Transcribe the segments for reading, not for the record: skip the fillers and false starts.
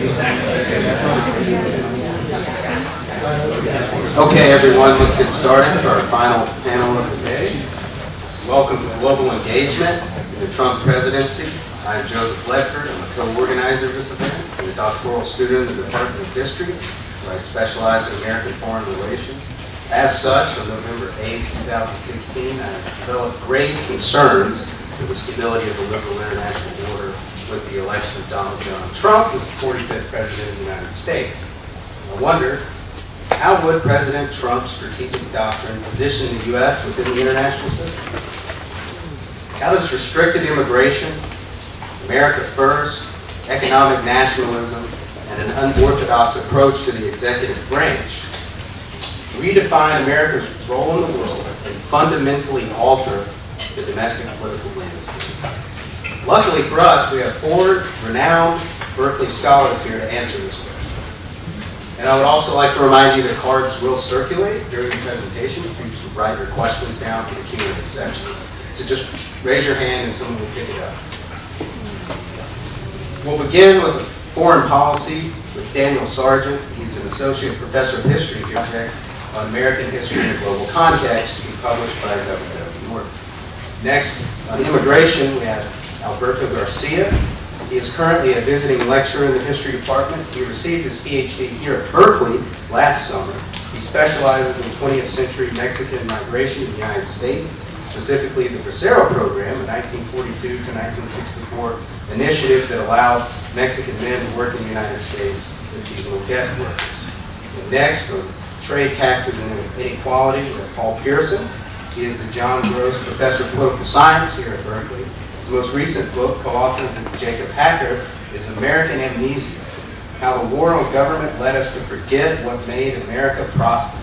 Okay, everyone, let's get started for our final panel of the day. Welcome to Global Engagement in the Trump Presidency. I'm Joseph Ledford. I'm a co-organizer of this event. I'm a doctoral student in the Department of History, where I specialize in American foreign relations. As such, on November 8, 2016, I developed grave concerns for the stability of the liberal international order with the election of Donald John Trump as the 45th President of the United States. I wonder, how would President Trump's strategic doctrine position the U.S. within the international system? How does restricted immigration, America first, economic nationalism, and an unorthodox approach to the executive branch redefine America's role in the world and fundamentally alter the domestic political landscape? Luckily for us, we have four renowned Berkeley scholars here to answer this question. And I would also like to remind you that cards will circulate during the presentation for you to write your questions down for the Q&A sections. So just raise your hand and someone will pick it up. We'll begin with foreign policy with Daniel Sargent. He's an associate professor of history here today on American history in a global context, to be published by WW. Next, on immigration, we have Alberto Garcia. He is currently a visiting lecturer in the history department. He received his PhD here at Berkeley last summer. He specializes in 20th century Mexican migration to the United States, specifically the Bracero program, a 1942 to 1964 initiative that allowed Mexican men to work in the United States as seasonal guest workers. And next, on trade, taxes, and inequality, we have Paul Pierson. He is the John Gross Professor of Political Science here at Berkeley. His most recent book, co-authored with Jacob Hacker, is American Amnesia: How the War on Government Led Us to Forget What Made America Prosper.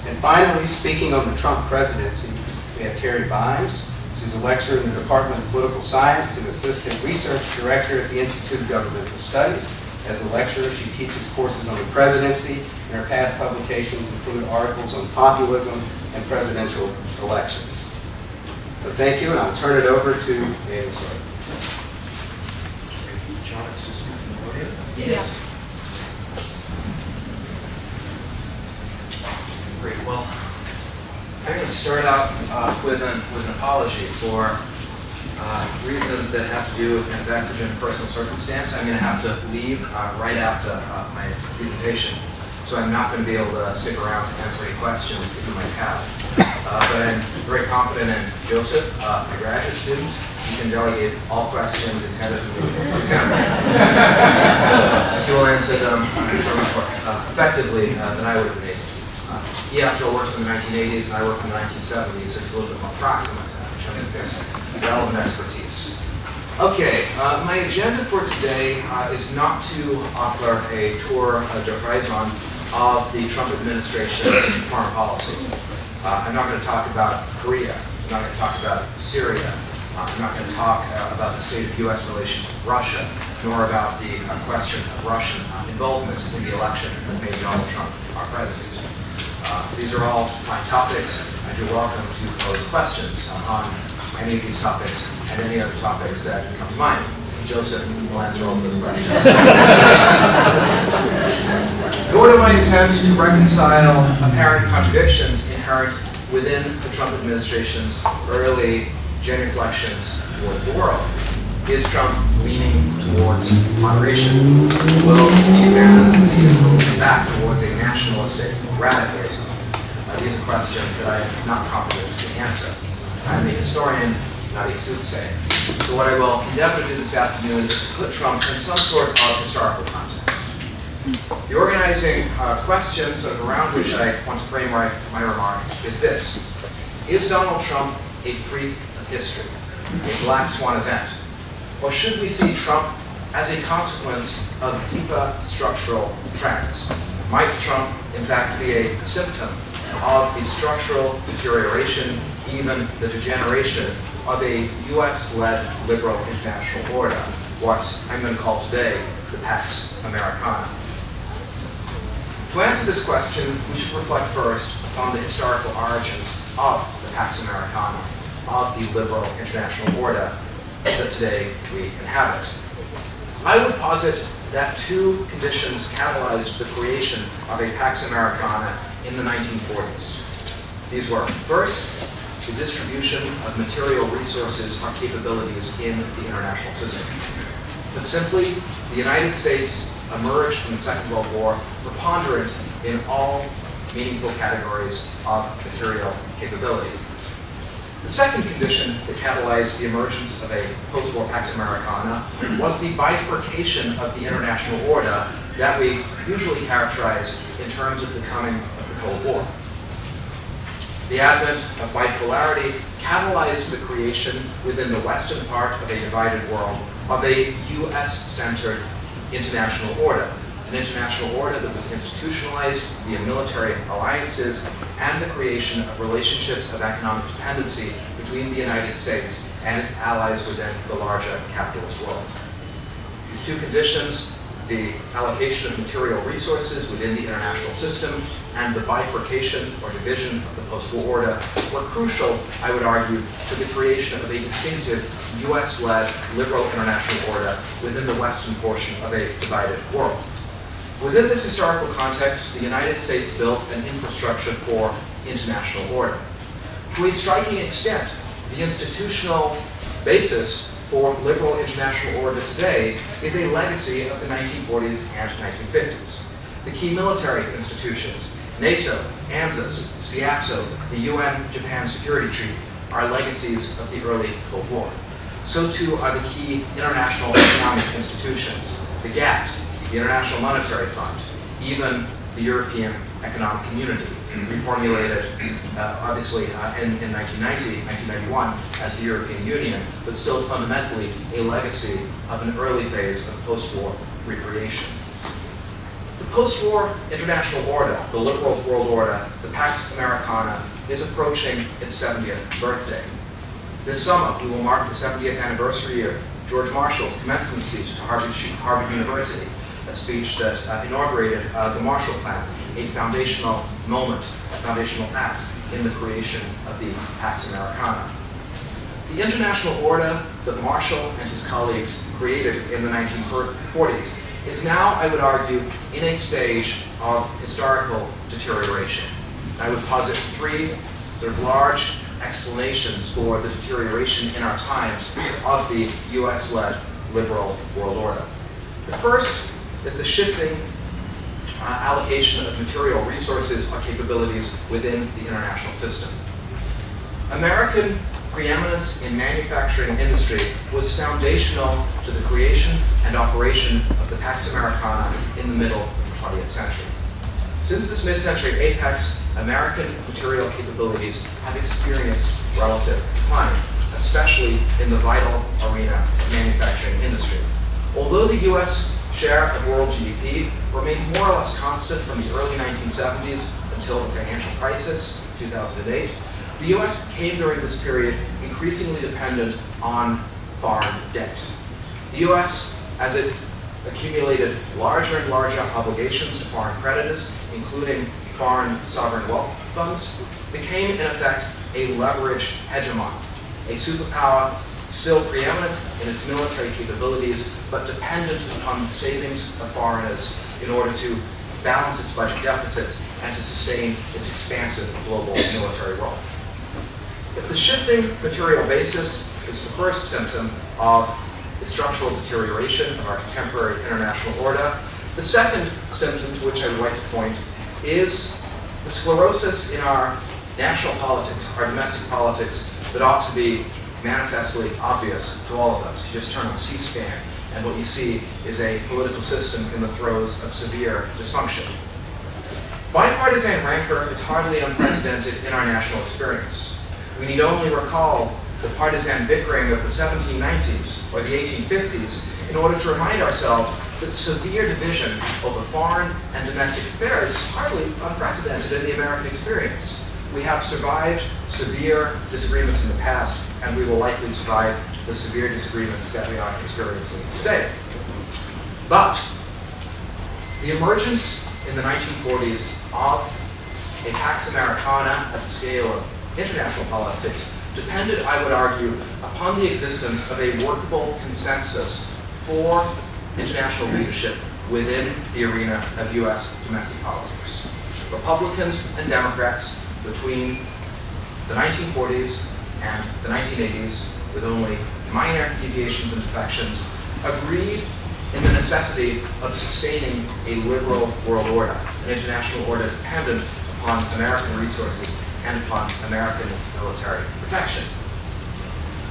And finally, speaking on the Trump presidency, we have Terri Bimes. She's a lecturer in the Department of Political Science and Assistant Research Director at the Institute of Governmental Studies. As a lecturer, she teaches courses on the presidency, and her past publications include articles on populism and presidential elections. So thank you, and I'll turn it over to Daniel Sargent. John, it's just over here? Yes. Great. Well, I'm going to start out with an apology for reasons that have to do with kind of exigent personal circumstance. I'm going to have to leave right after my presentation, so I'm not going to be able to stick around to answer any questions that you might have. But I'm very confident in Joseph, my graduate student. He can delegate all questions intended to him. He will answer them much more effectively than I would have been able to. He, after all, works in the 1980s, and I worked in the 1970s, so he's a little bit more proximate in terms of his relevant expertise. Okay, my agenda for today is not to offer a tour d'horizon of the Trump administration's foreign policy. I'm not going to talk about Korea. I'm not going to talk about Syria. I'm not going to talk about the state of U.S. relations with Russia, nor about the question of Russian involvement in the election that made Donald Trump our president. These are all fine topics, and you're welcome to pose questions on any of these topics and any other topics that come to mind. Joseph will answer all of those questions. Nor do I intend to reconcile apparent contradictions inherent within the Trump administration's early genuflections towards the world. Is Trump leaning towards moderation? Will Steve Bannon succeed in moving back towards a nationalistic radicalism? These are questions that I am not competent to answer. I'm a historian, not a soothsayer. So what I will endeavor to do this afternoon is to put Trump in some sort of historical context. The organizing questions around which I want to frame my remarks is this: is Donald Trump a freak of history, a black swan event? Or should we see Trump as a consequence of deeper structural trends? Might Trump, in fact, be a symptom of the structural deterioration, even the degeneration, of a US-led liberal international order, what I'm going to call today the Pax Americana? To answer this question, we should reflect first on the historical origins of the Pax Americana, of the liberal international order that today we inhabit. I would posit that two conditions catalyzed the creation of a Pax Americana in the 1940s. These were, first, the distribution of material resources or capabilities in the international system. Put simply, the United States emerged from the Second World War preponderant in all meaningful categories of material capability. The second condition that catalyzed the emergence of a post-war Pax Americana was the bifurcation of the international order that we usually characterize in terms of the coming of the Cold War. The advent of bipolarity catalyzed the creation within the western part of a divided world of a US-centered international order, an international order that was institutionalized via military alliances and the creation of relationships of economic dependency between the United States and its allies within the larger capitalist world. These two conditions, the allocation of material resources within the international system and the bifurcation or division of the post-war order, were crucial, I would argue, to the creation of a distinctive US-led liberal international order within the western portion of a divided world. Within this historical context, the United States built an infrastructure for international order. To a striking extent, the institutional basis for liberal international order today is a legacy of the 1940s and 1950s. The key military institutions, NATO, ANZUS, SEATO, the UN-Japan Security Treaty, are legacies of the early Cold War. So too are the key international economic institutions, the GATT, the International Monetary Fund, even the European Economic Community, reformulated obviously in 1991 as the European Union, but still fundamentally a legacy of an early phase of post-war recreation. The post-war international order, the liberal world order, the Pax Americana, is approaching its 70th birthday. This summer, we will mark the 70th anniversary of George Marshall's commencement speech to Harvard University, a speech that inaugurated the Marshall Plan, a foundational moment, a foundational act in the creation of the Pax Americana. The international order that Marshall and his colleagues created in the 1940s is now, I would argue, in a stage of historical deterioration. I would posit three sort of large explanations for the deterioration in our times of the US-led liberal world order. The first is the shifting allocation of material resources or capabilities within the international system. American preeminence in manufacturing industry was foundational to the creation and operation of the Pax Americana in the middle of the 20th century. Since this mid-century apex, American material capabilities have experienced relative decline, especially in the vital arena of manufacturing industry. Although the US share of world GDP remained more or less constant from the early 1970s until the financial crisis, 2008, the US became during this period increasingly dependent on foreign debt. The US, as it accumulated larger and larger obligations to foreign creditors, including foreign sovereign wealth funds, became in effect a leverage hegemon, a superpower still preeminent in its military capabilities, but dependent upon the savings of foreigners in order to balance its budget deficits and to sustain its expansive global military role. If the shifting material basis is the first symptom of the structural deterioration of our contemporary international order, the second symptom to which I would like to point is the sclerosis in our national politics, our domestic politics, that ought to be manifestly obvious to all of us. You just turn on C-SPAN, and what you see is a political system in the throes of severe dysfunction. Bipartisan rancor is hardly unprecedented in our national experience. We need only recall the partisan bickering of the 1790s or the 1850s in order to remind ourselves that severe division over foreign and domestic affairs is hardly unprecedented in the American experience. We have survived severe disagreements in the past, and we will likely survive the severe disagreements that we are experiencing today. But the emergence in the 1940s of a Pax Americana at the scale of international politics depended, I would argue, upon the existence of a workable consensus for international leadership within the arena of US domestic politics. Republicans and Democrats between the 1940s and the 1980s, with only minor deviations and defections, agreed in the necessity of sustaining a liberal world order, an international order dependent upon American resources and upon American military protection.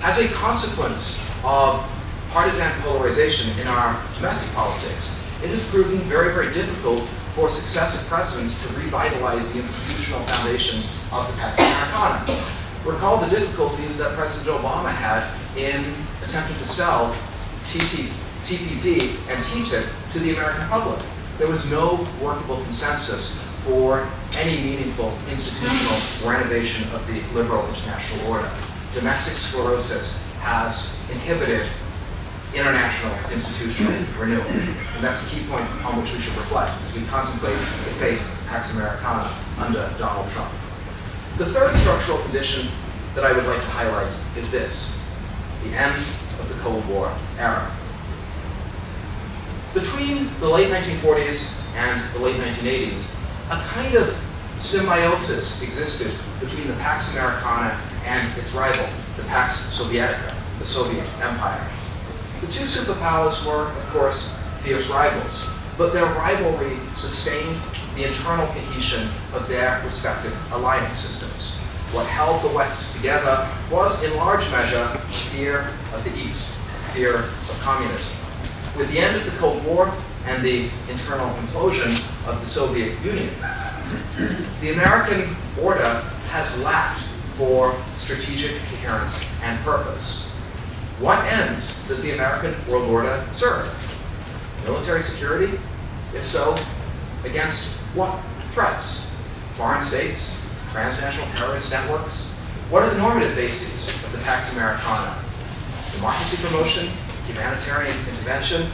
As a consequence of partisan polarization in our domestic politics, it has proven very, very difficult for successive presidents to revitalize the institutional foundations of the Pax Americana. Recall the difficulties that President Obama had in attempting to sell TPP and TTIP to the American public. There was no workable consensus for any meaningful institutional renovation of the liberal international order. Domestic sclerosis has inhibited international institutional renewal. And that's a key point on which we should reflect as we contemplate the fate of Pax Americana under Donald Trump. The third structural condition that I would like to highlight is this: the end of the Cold War era. Between the late 1940s and the late 1980s, a kind of symbiosis existed between the Pax Americana and its rival, the Pax Sovietica, the Soviet Empire. The two superpowers were, of course, fierce rivals, but their rivalry sustained the internal cohesion of their respective alliance systems. What held the West together was, in large measure, fear of the East, fear of communism. With the end of the Cold War and the internal implosion of the Soviet Union, the American order has lacked for strategic coherence and purpose. What ends does the American world order serve? Military security? If so, against what threats? Foreign states? Transnational terrorist networks? What are the normative bases of the Pax Americana? Democracy promotion? Humanitarian intervention?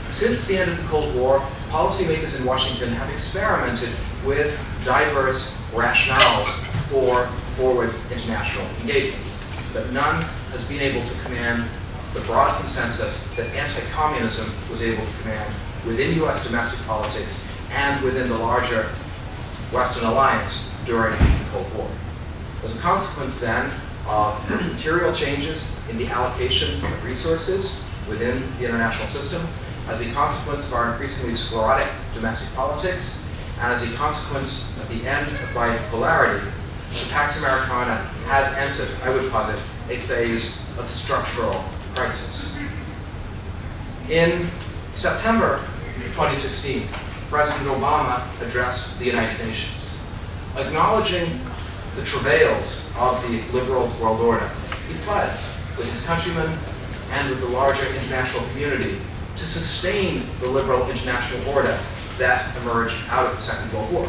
Since the end of the Cold War, policymakers in Washington have experimented with diverse rationales for forward international engagement, but none has been able to command the broad consensus that anti-communism was able to command within US domestic politics and within the larger Western alliance during the Cold War. As a consequence then of material changes in the allocation of resources within the international system, as a consequence of our increasingly sclerotic domestic politics, and as a consequence of the end of bipolarity, the Pax Americana has entered, I would posit, a phase of structural crisis. In September 2016, President Obama addressed the United Nations. Acknowledging the travails of the liberal world order, he pled with his countrymen and with the larger international community to sustain the liberal international order that emerged out of the Second World War.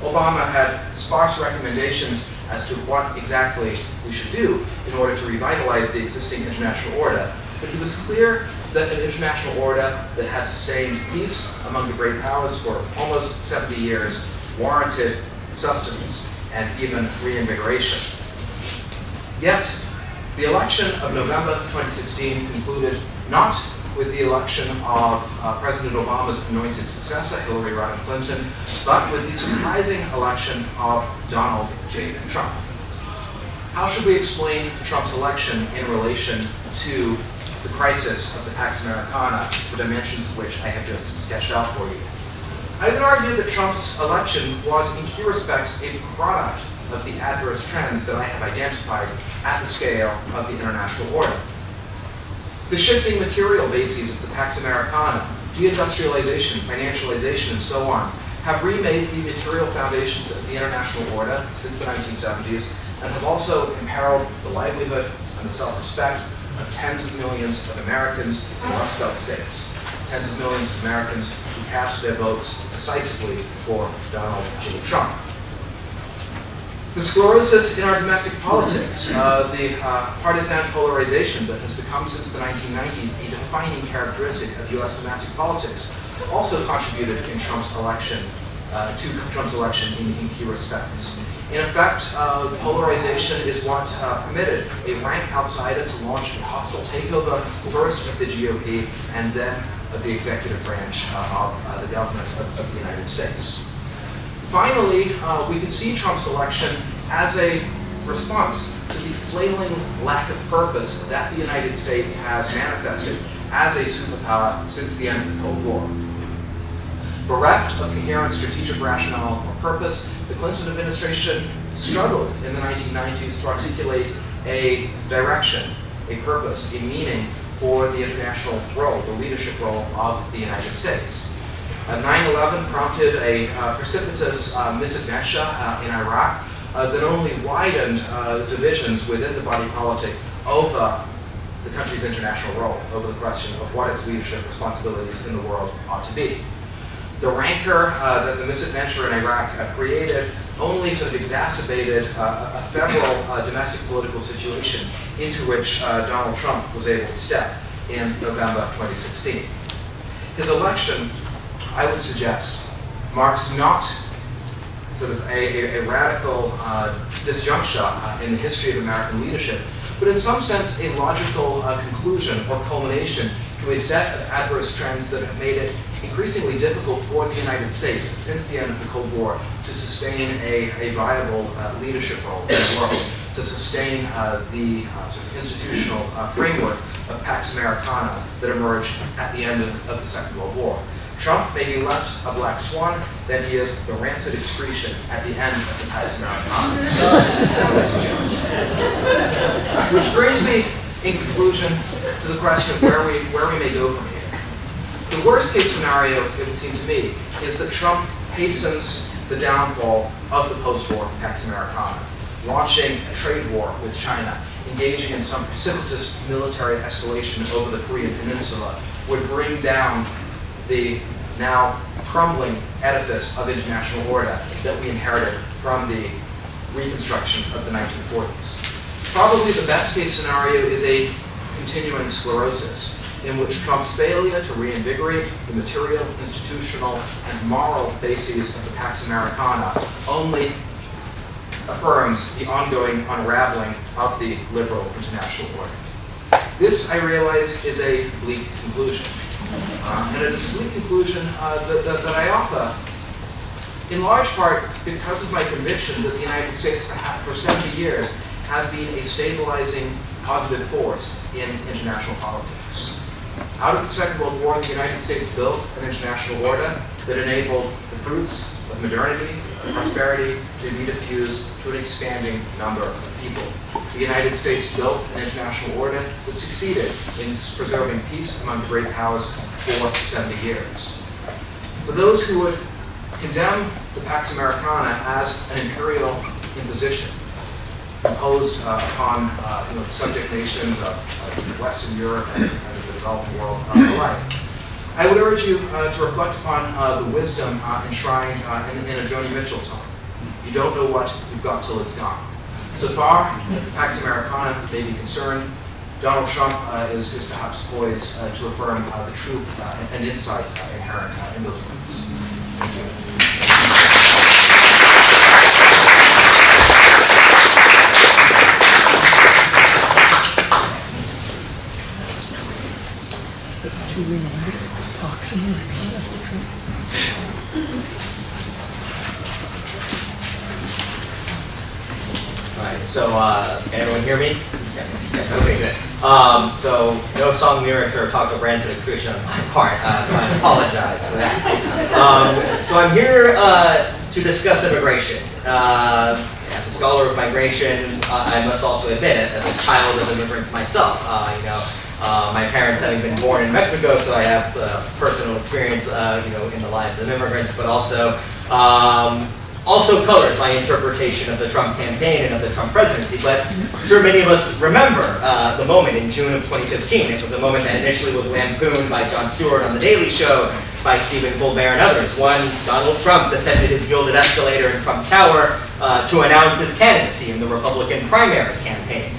Obama had sparse recommendations as to what exactly we should do in order to revitalize the existing international order, but he was clear that an international order that had sustained peace among the great powers for almost 70 years warranted sustenance and even reinvigoration. Yet, the election of November 2016 concluded not with the election of President Obama's anointed successor, Hillary Rodham Clinton, but with the surprising election of Donald J. Trump. How should we explain Trump's election in relation to the crisis of the Pax Americana, the dimensions of which I have just sketched out for you? I would argue that Trump's election was, in key respects, a product of the adverse trends that I have identified at the scale of the international order. The shifting material bases of the Pax Americana, deindustrialization, financialization, and so on, have remade the material foundations of the international order since the 1970s and have also imperiled the livelihood and the self-respect of tens of millions of Americans in Rust Belt states. Tens of millions of Americans who cast their votes decisively for Donald J. Trump. The sclerosis in our domestic politics, the partisan polarization that has become since the 1990s a defining characteristic of US domestic politics, also contributed in Trump's election, to Trump's election in key respects. In effect, polarization is what permitted a rank outsider to launch a hostile takeover first of the GOP and then of the executive branch of the government of the United States. Finally, we could see Trump's election as a response to the flailing lack of purpose that the United States has manifested as a superpower since the end of the Cold War. Bereft of coherent strategic rationale or purpose, the Clinton administration struggled in the 1990s to articulate a direction, a purpose, a meaning for the international role, the leadership role of the United States. 9/11 prompted a precipitous misadventure in Iraq that only widened divisions within the body politic over the country's international role, over the question of what its leadership responsibilities in the world ought to be. The rancor that the misadventure in Iraq created only sort of exacerbated a federal domestic political situation into which Donald Trump was able to step in November 2016. His election, I would suggest, marks not sort of a radical disjuncture in the history of American leadership, but in some sense a logical conclusion or culmination to a set of adverse trends that have made it increasingly difficult for the United States since the end of the Cold War to sustain a viable leadership role in the world, to sustain the sort of institutional framework of Pax Americana that emerged at the end of the Second World War. Trump may be less a black swan than he is the rancid excretion at the end of the Pax Americana. Which brings me, in conclusion, to the question of where we may go from here. The worst case scenario, it would seem to me, is that Trump hastens the downfall of the post-war Pax Americana, launching a trade war with China, engaging in some precipitous military escalation over the Korean Peninsula, would bring down the now crumbling edifice of international order that we inherited from the reconstruction of the 1940s. Probably the best case scenario is a continuing sclerosis, in which Trump's failure to reinvigorate the material, institutional, and moral bases of the Pax Americana only affirms the ongoing unraveling of the liberal international order. This, I realize, is a bleak conclusion. And it is a bleak conclusion that I offer, in large part because of my conviction that the United States for 70 years has been a stabilizing, positive force in international politics. Out of the Second World War, the United States built an international order that enabled the fruits of modernity, of prosperity, to be diffused to an expanding number of people. The United States built an international order that succeeded in preserving peace among the great powers for 70 years. For those who would condemn the Pax Americana as an imperial imposition imposed upon the subject nations of Western Europe and the developing world alike, I would urge you to reflect upon the wisdom enshrined in a Joni Mitchell song. You don't know what you've got till it's gone. So far as the Pax Americana may be concerned, Donald Trump is perhaps poised to affirm the truth and insight inherent in those words. Thank you. Alright, so can everyone hear me? Yes, okay, good. So no song lyrics or talk of rancid excretion on my part, so I apologize for that. So I'm here to discuss immigration. As a scholar of migration, I must also admit it, as a child of immigrants myself. My parents having been born in Mexico, so I have personal experience, in the lives of immigrants, but also colors my interpretation of the Trump campaign and of the Trump presidency. But I'm sure many of us remember the moment in June of 2015. It was a moment that initially was lampooned by Jon Stewart on The Daily Show, by Stephen Colbert and others. One, Donald Trump descended his gilded escalator in Trump Tower to announce his candidacy in the Republican primary campaign.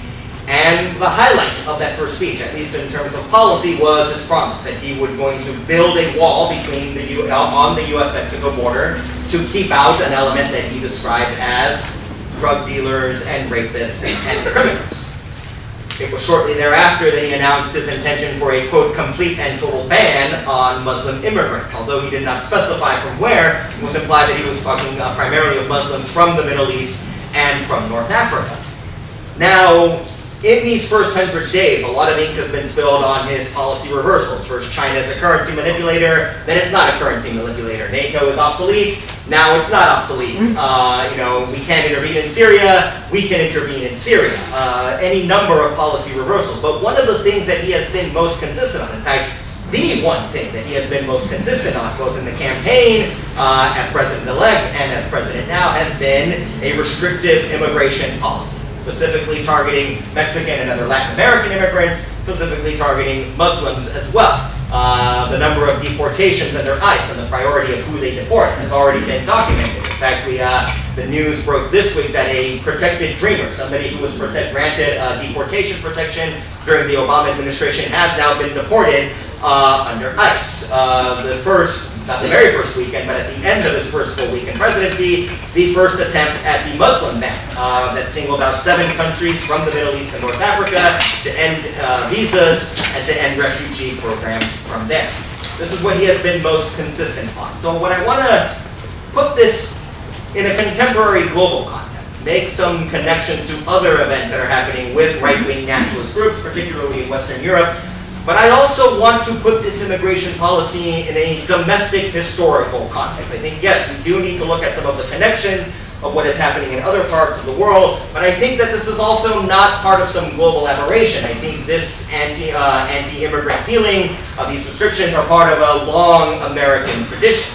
And the highlight of that first speech, at least in terms of policy, was his promise that he was going to build a wall between on the U.S.-Mexico border to keep out an element that he described as drug dealers and rapists and criminals. It was shortly thereafter that he announced his intention for a, quote, complete and total ban on Muslim immigrants. Although he did not specify from where, it was implied that he was talking primarily of Muslims from the Middle East and from North Africa. Now, in these first 100 days, a lot of ink has been spilled on his policy reversals. First, China is a currency manipulator, then it's not a currency manipulator. NATO is obsolete, now it's not obsolete. We can't intervene in Syria, we can intervene in Syria. Any number of policy reversals. But one of the things that he has been most consistent on, in fact, the one thing that he has been most consistent on, both in the campaign as president-elect and as president now, has been a restrictive immigration policy, specifically targeting Mexican and other Latin American immigrants, specifically targeting Muslims as well. The number of deportations under ICE and the priority of who they deport has already been documented. In fact, the news broke this week that a protected dreamer, somebody who was granted deportation protection during the Obama administration, has now been deported under ICE. Not the very first weekend, but at the end of his first full week in presidency, the first attempt at the Muslim ban that singled out 7 countries from the Middle East and North Africa to end visas and to end refugee programs from there. This is what he has been most consistent on. So when I want to put this in a contemporary global context, make some connections to other events that are happening with right-wing nationalist groups, particularly in Western Europe, but I also want to put this immigration policy in a domestic historical context. I think, yes, we do need to look at some of the connections of what is happening in other parts of the world, but I think that this is also not part of some global aberration. I think this anti-immigrant feeling of these restrictions are part of a long American tradition.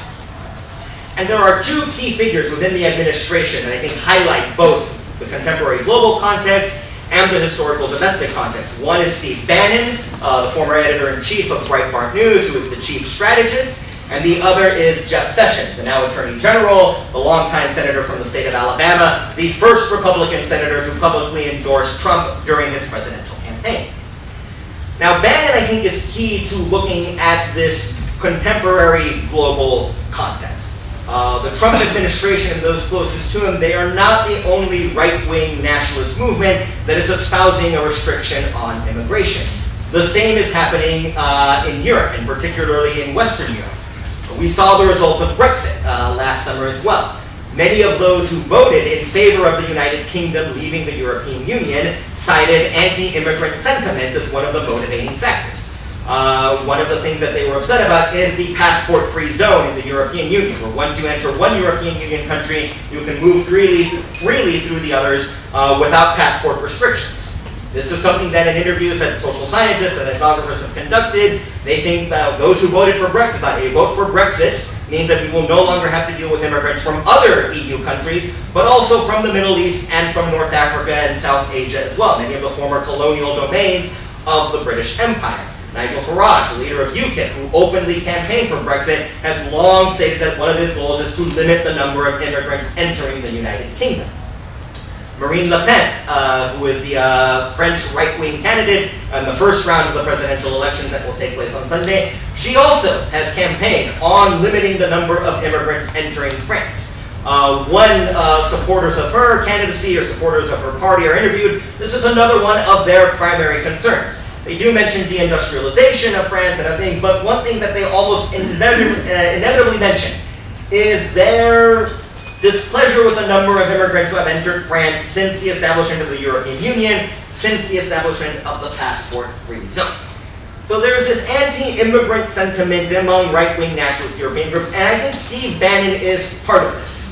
And there are 2 key figures within the administration that I think highlight both the contemporary global context and the historical domestic context. One is Steve Bannon, the former editor-in-chief of Breitbart News, who is the chief strategist, and the other is Jeff Sessions, the now Attorney General, the longtime senator from the state of Alabama, the first Republican senator to publicly endorse Trump during his presidential campaign. Now, Bannon, I think, is key to looking at this contemporary global context. The Trump administration and those closest to him, they are not the only right-wing nationalist movement that is espousing a restriction on immigration. The same is happening in Europe, and particularly in Western Europe. We saw the results of Brexit last summer as well. Many of those who voted in favor of the United Kingdom leaving the European Union cited anti-immigrant sentiment as one of the motivating factors. One of the things that they were upset about is the passport-free zone in the European Union, where once you enter one European Union country, you can move freely through the others without passport restrictions. This is something that in interviews that social scientists and ethnographers have conducted, they think that those who voted for Brexit thought a vote for Brexit means that we will no longer have to deal with immigrants from other EU countries, but also from the Middle East and from North Africa and South Asia as well, many of the former colonial domains of the British Empire. Nigel Farage, the leader of UKIP, who openly campaigned for Brexit, has long stated that one of his goals is to limit the number of immigrants entering the United Kingdom. Marine Le Pen, who is the French right-wing candidate in the first round of the presidential elections that will take place on Sunday, she also has campaigned on limiting the number of immigrants entering France. Supporters of her candidacy or supporters of her party are interviewed. This is another one of their primary concerns. They do mention deindustrialization of France and other things, but one thing that they almost inevitably mention is their displeasure with the number of immigrants who have entered France since the establishment of the European Union, since the establishment of the passport-free zone. So there's this anti-immigrant sentiment among right-wing nationalist European groups, and I think Steve Bannon is part of this.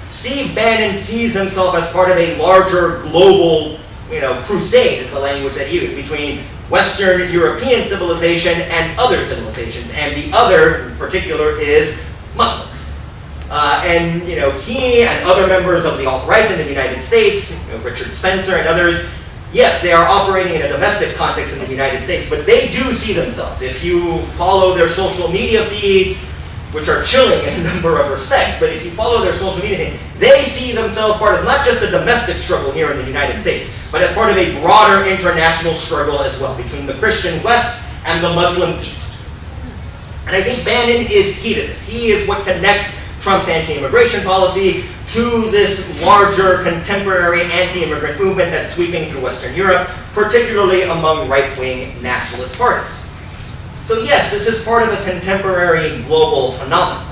Steve Bannon sees himself as part of a larger global, crusade is the language that he used, between Western European civilization and other civilizations, and the other in particular is Muslims. He and other members of the alt-right in the United States, Richard Spencer and others, yes, they are operating in a domestic context in the United States, but they do see themselves. If you follow their social media feeds, which are chilling in a number of respects, but if you follow their social media, they see themselves part of not just a domestic struggle here in the United States, but as part of a broader international struggle as well, between the Christian West and the Muslim East. And I think Bannon is key to this. He is what connects Trump's anti-immigration policy to this larger contemporary anti-immigrant movement that's sweeping through Western Europe, particularly among right-wing nationalist parties. So yes, this is part of the contemporary global phenomenon.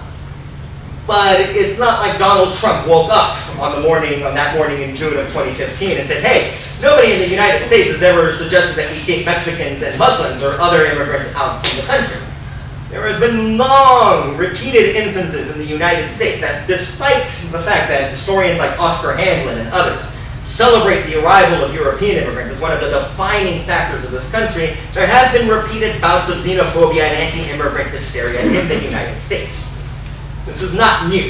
But it's not like Donald Trump woke up on that morning in June of 2015 and said, hey, nobody in the United States has ever suggested that we keep Mexicans and Muslims or other immigrants out from the country. There has been long, repeated instances in the United States that despite the fact that historians like Oscar Handlin and others celebrate the arrival of European immigrants as one of the defining factors of this country, there have been repeated bouts of xenophobia and anti-immigrant hysteria in the United States. This is not new.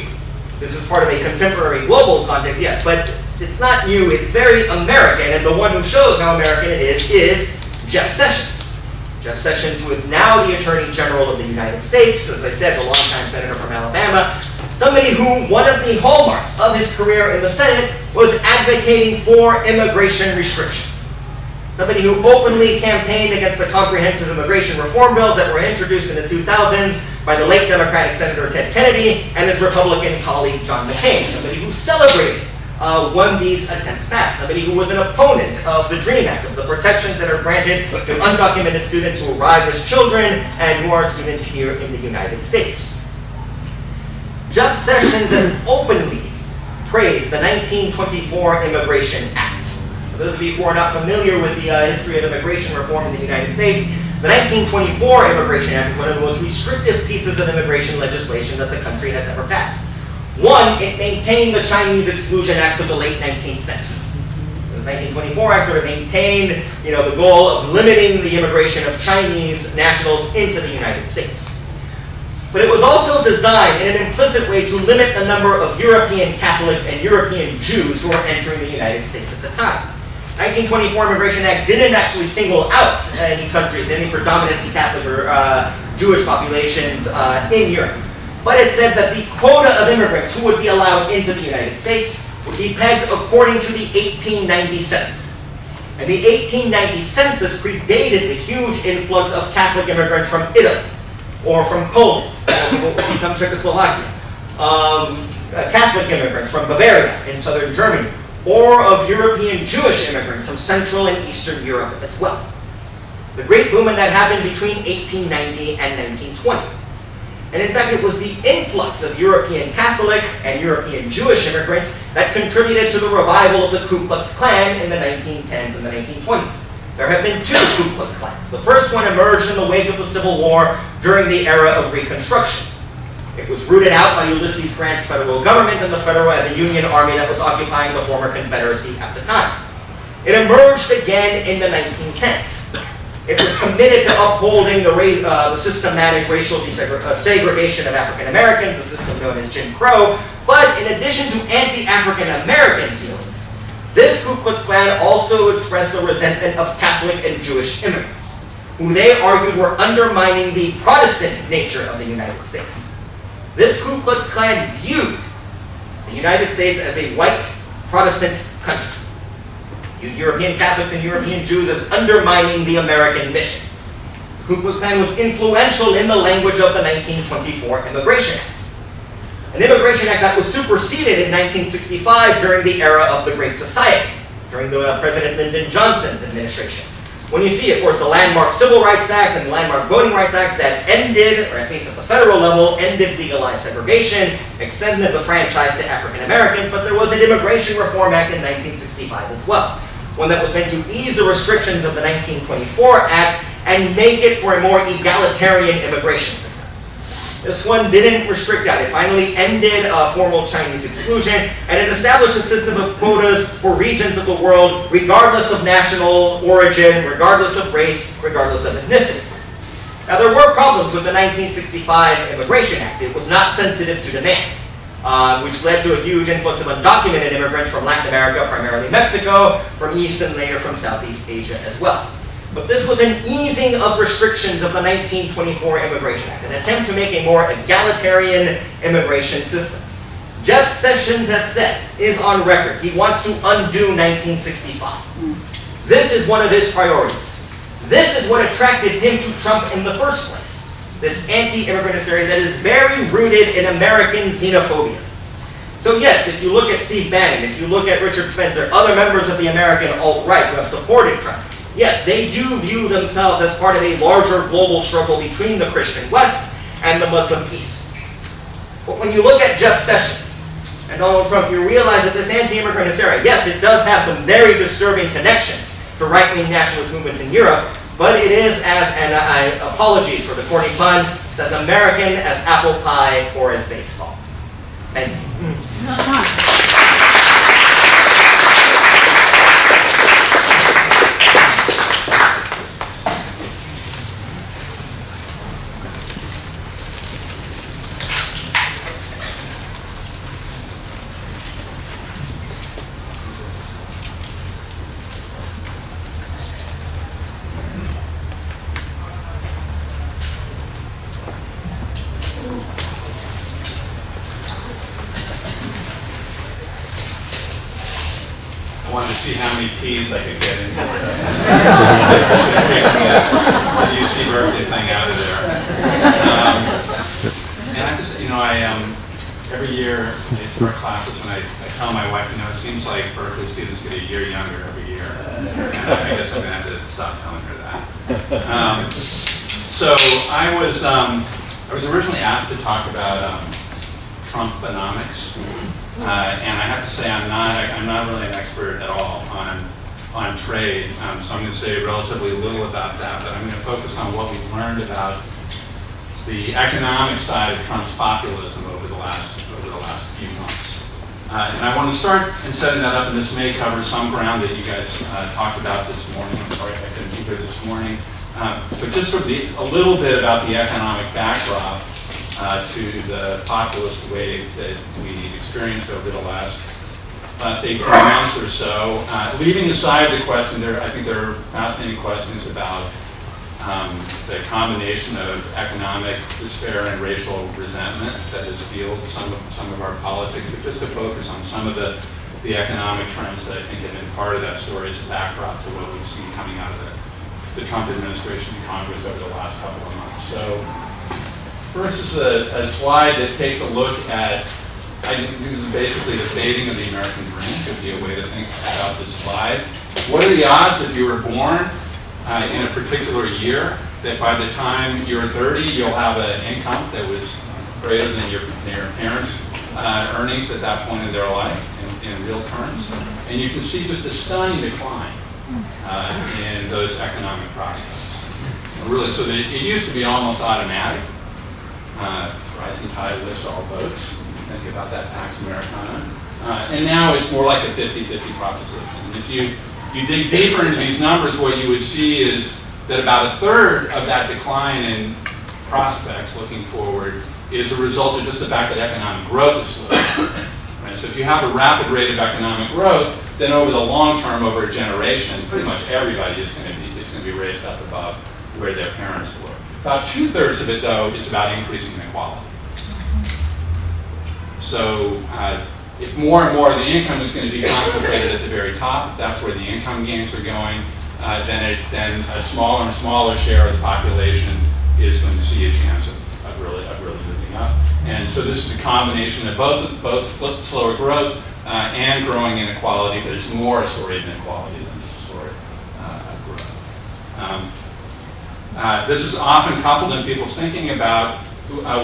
This is part of a contemporary global context, yes, but it's not new, it's very American, and the one who shows how American it is Jeff Sessions. Jeff Sessions, who is now the Attorney General of the United States, as I said, the longtime senator from Alabama, somebody who, one of the hallmarks of his career in the Senate was advocating for immigration restrictions. Somebody who openly campaigned against the comprehensive immigration reform bills that were introduced in the 2000s by the late Democratic Senator Ted Kennedy and his Republican colleague John McCain. Somebody who celebrated when these attempts passed. Somebody who was an opponent of the DREAM Act, of the protections that are granted to undocumented students who arrive as children and who are students here in the United States. Jeff Sessions has openly praised the 1924 Immigration Act. For those of you who are not familiar with the history of immigration reform in the United States, the 1924 Immigration Act is one of the most restrictive pieces of immigration legislation that the country has ever passed. One, it maintained the Chinese Exclusion Acts of the late 19th century. The 1924 Act sort of maintained, the goal of limiting the immigration of Chinese nationals into the United States. But it was also designed in an implicit way to limit the number of European Catholics and European Jews who were entering the United States at the time. 1924 Immigration Act didn't actually single out any countries, any predominantly Catholic or Jewish populations in Europe. But it said that the quota of immigrants who would be allowed into the United States would be pegged according to the 1890 census. And the 1890 census predated the huge influx of Catholic immigrants from Italy, or from Poland, or from what would become Czechoslovakia, Catholic immigrants from Bavaria in southern Germany, or of European Jewish immigrants from Central and Eastern Europe as well. The great movement that happened between 1890 and 1920. And in fact, it was the influx of European Catholic and European Jewish immigrants that contributed to the revival of the Ku Klux Klan in the 1910s and the 1920s. There have been two Ku Klux Klans. The first one emerged in the wake of the Civil War during the era of Reconstruction. It was rooted out by Ulysses Grant's federal government and the Union Army that was occupying the former Confederacy at the time. It emerged again in the 1910s. It was committed to upholding the systematic racial segregation of African Americans, the system known as Jim Crow. But in addition to anti-African American feelings, this Ku Klux Klan also expressed a resentment of Catholic and Jewish immigrants, who they argued were undermining the Protestant nature of the United States. This Ku Klux Klan viewed the United States as a white Protestant country. Viewed European Catholics and European Jews as undermining the American mission. The Ku Klux Klan was influential in the language of the 1924 Immigration Act. An Immigration Act that was superseded in 1965 during the era of the Great Society, during the President Lyndon Johnson's administration. When you see, of course, the landmark Civil Rights Act and the landmark Voting Rights Act that ended, or at least at the federal level, ended legalized segregation, extended the franchise to African Americans, but there was an Immigration Reform Act in 1965 as well. One that was meant to ease the restrictions of the 1924 Act and make it for a more egalitarian immigration system. This one didn't restrict that. It finally ended formal Chinese exclusion, and it established a system of quotas for regions of the world, regardless of national origin, regardless of race, regardless of ethnicity. Now, there were problems with the 1965 Immigration Act. It was not sensitive to demand, which led to a huge influx of undocumented immigrants from Latin America, primarily Mexico, from East and later from Southeast Asia as well. But this was an easing of restrictions of the 1924 Immigration Act, an attempt to make a more egalitarian immigration system. Jeff Sessions has said, is on record, he wants to undo 1965. This is one of his priorities. This is what attracted him to Trump in the first place. this anti-immigrant hysteria that is very rooted in American xenophobia. So yes, if you look at Steve Bannon, if you look at Richard Spencer, other members of the American alt-right who have supported Trump, yes, they do view themselves as part of a larger global struggle between the Christian West and the Muslim East. But when you look at Jeff Sessions and Donald Trump, you realize that this anti-immigrant hysteria, yes, it does have some very disturbing connections to right-wing nationalist movements in Europe, but it is and apologies for the corny pun, it's as American as apple pie or as baseball. Thank you. I wanted to see how many P's I could get into. I should have taken the UC Berkeley thing out of there. And I just, every year I start classes and I tell my wife, it seems like Berkeley students get a year younger every year. And I guess I'm going to have to stop telling her that. So I was originally asked to talk about Trumponomics. And I have to say I'm not really an expert at all on trade, so I'm going to say relatively little about that, but I'm going to focus on what we've learned about the economic side of Trump's populism over the last few months. And I want to start in setting that up, and this may cover some ground that you guys talked about this morning. I'm sorry if I couldn't be here this morning, but just sort of a little bit about the economic backdrop to the populist wave that we experienced over the last 18 months or so. Leaving aside the question, I think there are fascinating questions about the combination of economic despair and racial resentment that has fueled some of our politics, but just to focus on some of the economic trends that I think have been part of that story as a backdrop to what we've seen coming out of the Trump administration and Congress over the last couple of months. So first is a slide that takes a look at, I think this is basically the fading of the American dream, could be a way to think about this slide. What are the odds if you were born in a particular year that by the time you're 30, you'll have an income that was greater than your parents' earnings at that point in their life in real terms? And you can see just a stunning decline in those economic prospects. Really, so it used to be almost automatic. Rising tide lifts all boats. Think about that Pax Americana. And now it's more like a 50-50 proposition. And if you dig deeper into these numbers, what you would see is that about a third of that decline in prospects looking forward is a result of just the fact that economic growth is slow. Right? So if you have a rapid rate of economic growth, then over the long term, over a generation, pretty much everybody is going to be raised up above where their parents were. About 2/3 of it, though, is about increasing inequality. So if more and more of the income is going to be concentrated at the very top, that's where the income gains are going, then a smaller and smaller share of the population is going to see a chance of really moving up. And so this is a combination of both slower growth and growing inequality, but it's more a story of inequality than just a story of growth. This is often coupled in people's thinking about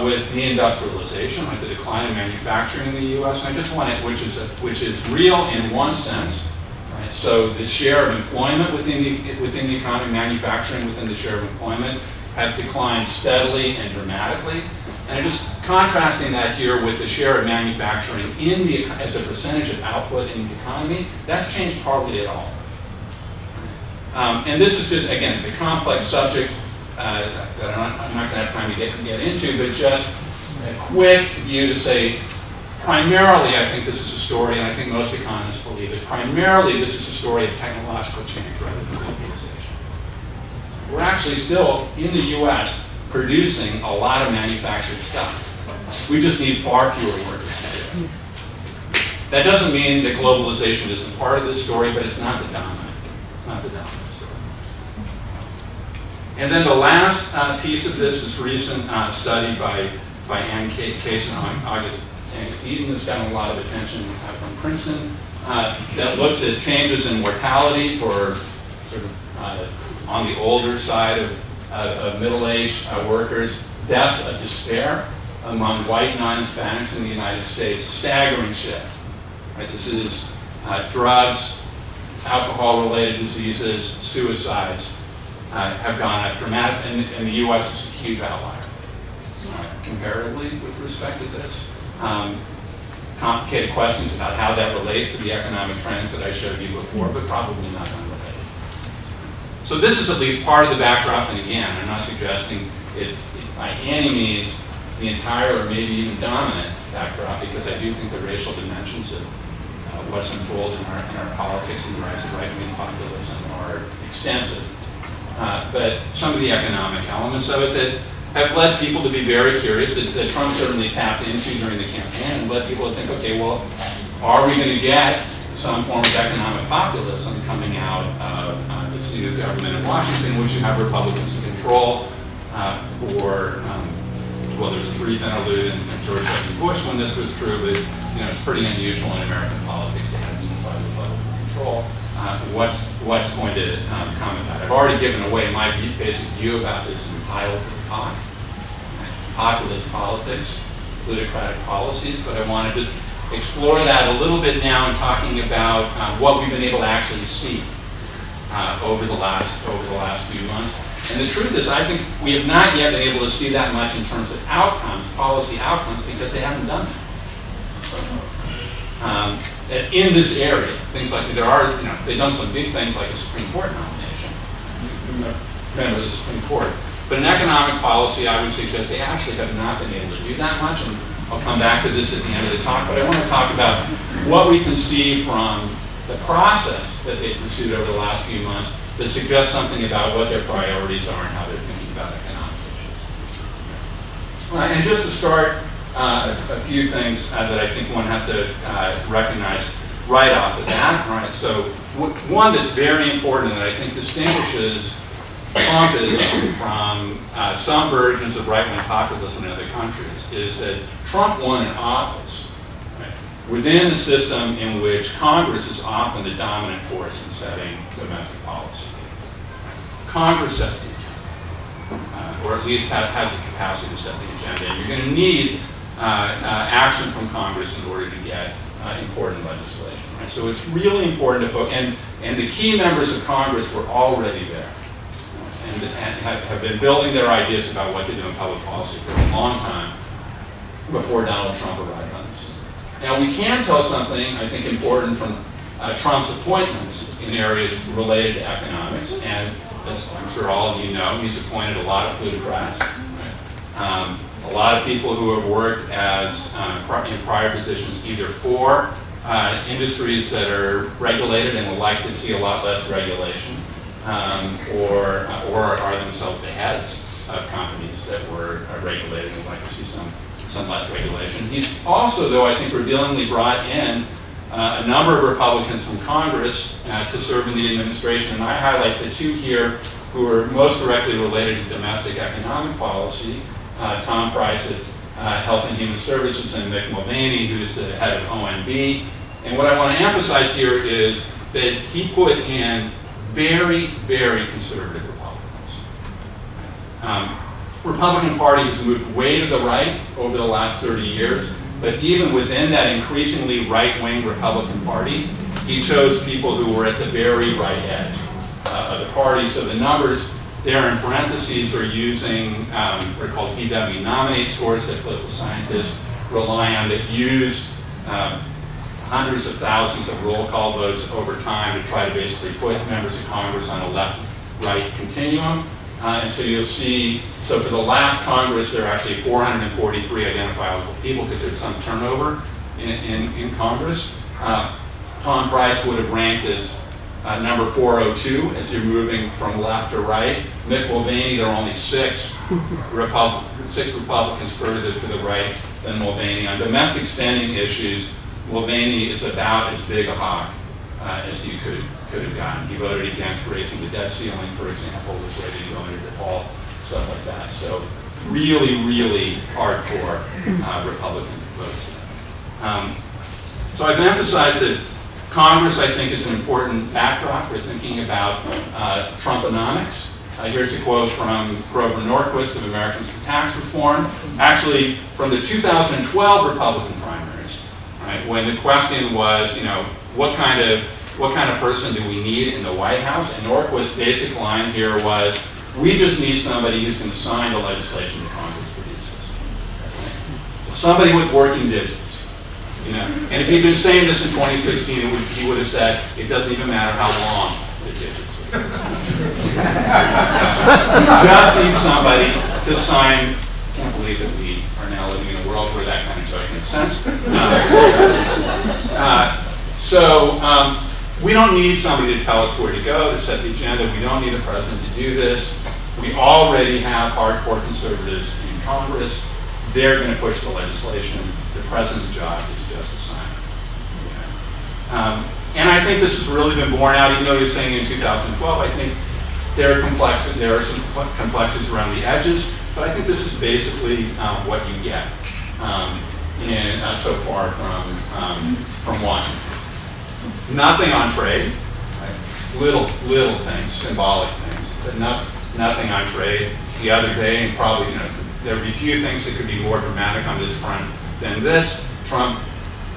with deindustrialization, like the decline of manufacturing in the U.S. And I just want it, which is real in one sense, right? So the share of employment within the economy, manufacturing within the share of employment, has declined steadily and dramatically. And I'm just contrasting that here with the share of manufacturing as a percentage of output in the economy. That's changed hardly at all. And this is just, again, it's a complex subject that I'm not going to have time to get into, but just a quick view to say, primarily, I think this is a story, and I think most economists believe it, primarily this is a story of technological change rather than globalization. We're actually still, in the U.S., producing a lot of manufactured stuff. We just need far fewer workers to do it. That doesn't mean that globalization isn't part of this story, but it's not the dominant. It's not the dominant story. And then the last piece of this is recent study by Ann Case and August Eaton that's gotten a lot of attention from Princeton that looks at changes in mortality for sort of on the older side of middle-aged workers, deaths of despair among white non-Hispanics in the United States, staggering shift. Right? This is drugs, alcohol-related diseases, suicides have gone up dramatically, and the U.S. is a huge outlier comparatively with respect to this. Complicated questions about how that relates to the economic trends that I showed you before, but probably not unrelated. So this is at least part of the backdrop, and again, I'm not suggesting it's by any means the entire or maybe even dominant backdrop, because I do think the racial dimensions of what's unfolded in our politics and the rise of right-wing populism are extensive. But some of the economic elements of it that have led people to be very curious, that Trump certainly tapped into during the campaign, and led people to think, okay, well, are we going to get some form of economic populism coming out of this new government in Washington, which you have Republicans in control for, well, there's a brief interlude in George W. Bush when this was true, but it's pretty unusual in American politics to have unified Republican control. What's going to come of that? I've already given away my basic view about this in the title for the talk. Populist politics, plutocratic policies, but I want to just explore that a little bit now in talking about what we've been able to actually see over the last few months. And the truth is, I think we have not yet been able to see that much in terms of outcomes, policy outcomes, because they haven't done that. In this area, things like they've done some big things like a Supreme Court nomination. Remember the Supreme Court. But in economic policy, I would suggest they actually have not been able to do that much, and I'll come back to this at the end of the talk, but I want to talk about what we can see from the process that they've pursued over the last few months that suggests something about what their priorities are and how they're thinking about economic issues. And just to start, a few things that I think one has to recognize right off the bat. Right? So one that's very important that I think distinguishes Trumpism from some versions of right-wing populism in other countries is that Trump won in office within a system in which Congress is often the dominant force in setting domestic policy. Congress sets the agenda, or at least has the capacity to set the agenda. And you're going to need action from Congress in order to get important legislation. Right? So it's really important to focus, and the key members of Congress were already there. And have been building their ideas about what to do in public policy for a long time before Donald Trump arrived on the scene. Now we can tell something, I think, important from Trump's appointments in areas related to economics, and as I'm sure all of you know, he's appointed a lot of plutocrats, right? A lot of people who have worked as in prior positions either for industries that are regulated and would like to see a lot less regulation, or are themselves the heads of companies that were regulated and would like to see some less regulation. He's also, though, I think revealingly brought in a number of Republicans from Congress to serve in the administration, and I highlight the two here who are most directly related to domestic economic policy, Tom Price at Health and Human Services and Mick Mulvaney, who's the head of OMB. And what I want to emphasize here is that he put in very, very conservative Republicans. Republican Party has moved way to the right over the last 30 years, but even within that increasingly right-wing Republican Party, he chose people who were at the very right edge of the party. So the numbers there in parentheses are using what are called DW nominate scores that political scientists rely on that use hundreds of thousands of roll call votes over time to try to basically put members of Congress on a left-right continuum. And so you'll see, so for the last Congress, there are actually 443 identifiable people because there's some turnover in Congress. Tom Price would have ranked as number 402 as you're moving from left to right. Mick Mulvaney, there are only six Republicans further to the right than Mulvaney. On domestic spending issues, Mulvaney is about as big a hawk as he could have gotten. He voted against raising the debt ceiling, for example, was ready to go into default, stuff like that. So really, really hardcore Republican votes. So I've emphasized that Congress, I think, is an important backdrop for thinking about Trumponomics. Here's a quote from Grover Norquist of Americans for Tax Reform, actually from the 2012 Republican primaries, right? When the question was, what kind of person do we need in the White House? And Norquist's basic line here was, we just need somebody who's going to sign the legislation that Congress produces. Somebody with working digits. And if he'd been saying this in 2016, he would have said, it doesn't even matter how long the digits are. Just need somebody to sign. I can't believe that we are now living in a world where that kind of joke makes sense. So we don't need somebody to tell us where to go, to set the agenda. We don't need a president to do this. We already have hardcore conservatives in Congress. They're going to push the legislation. The president's job is just to sign it. Okay. And I think this has really been borne out, even though he was saying in 2012, I think there are some complexities around the edges, but I think this is basically what you get so far from Washington. Nothing on trade, right? Little things, symbolic things, but nothing on trade. The other day, and probably there would be few things that could be more dramatic on this front than this. Trump,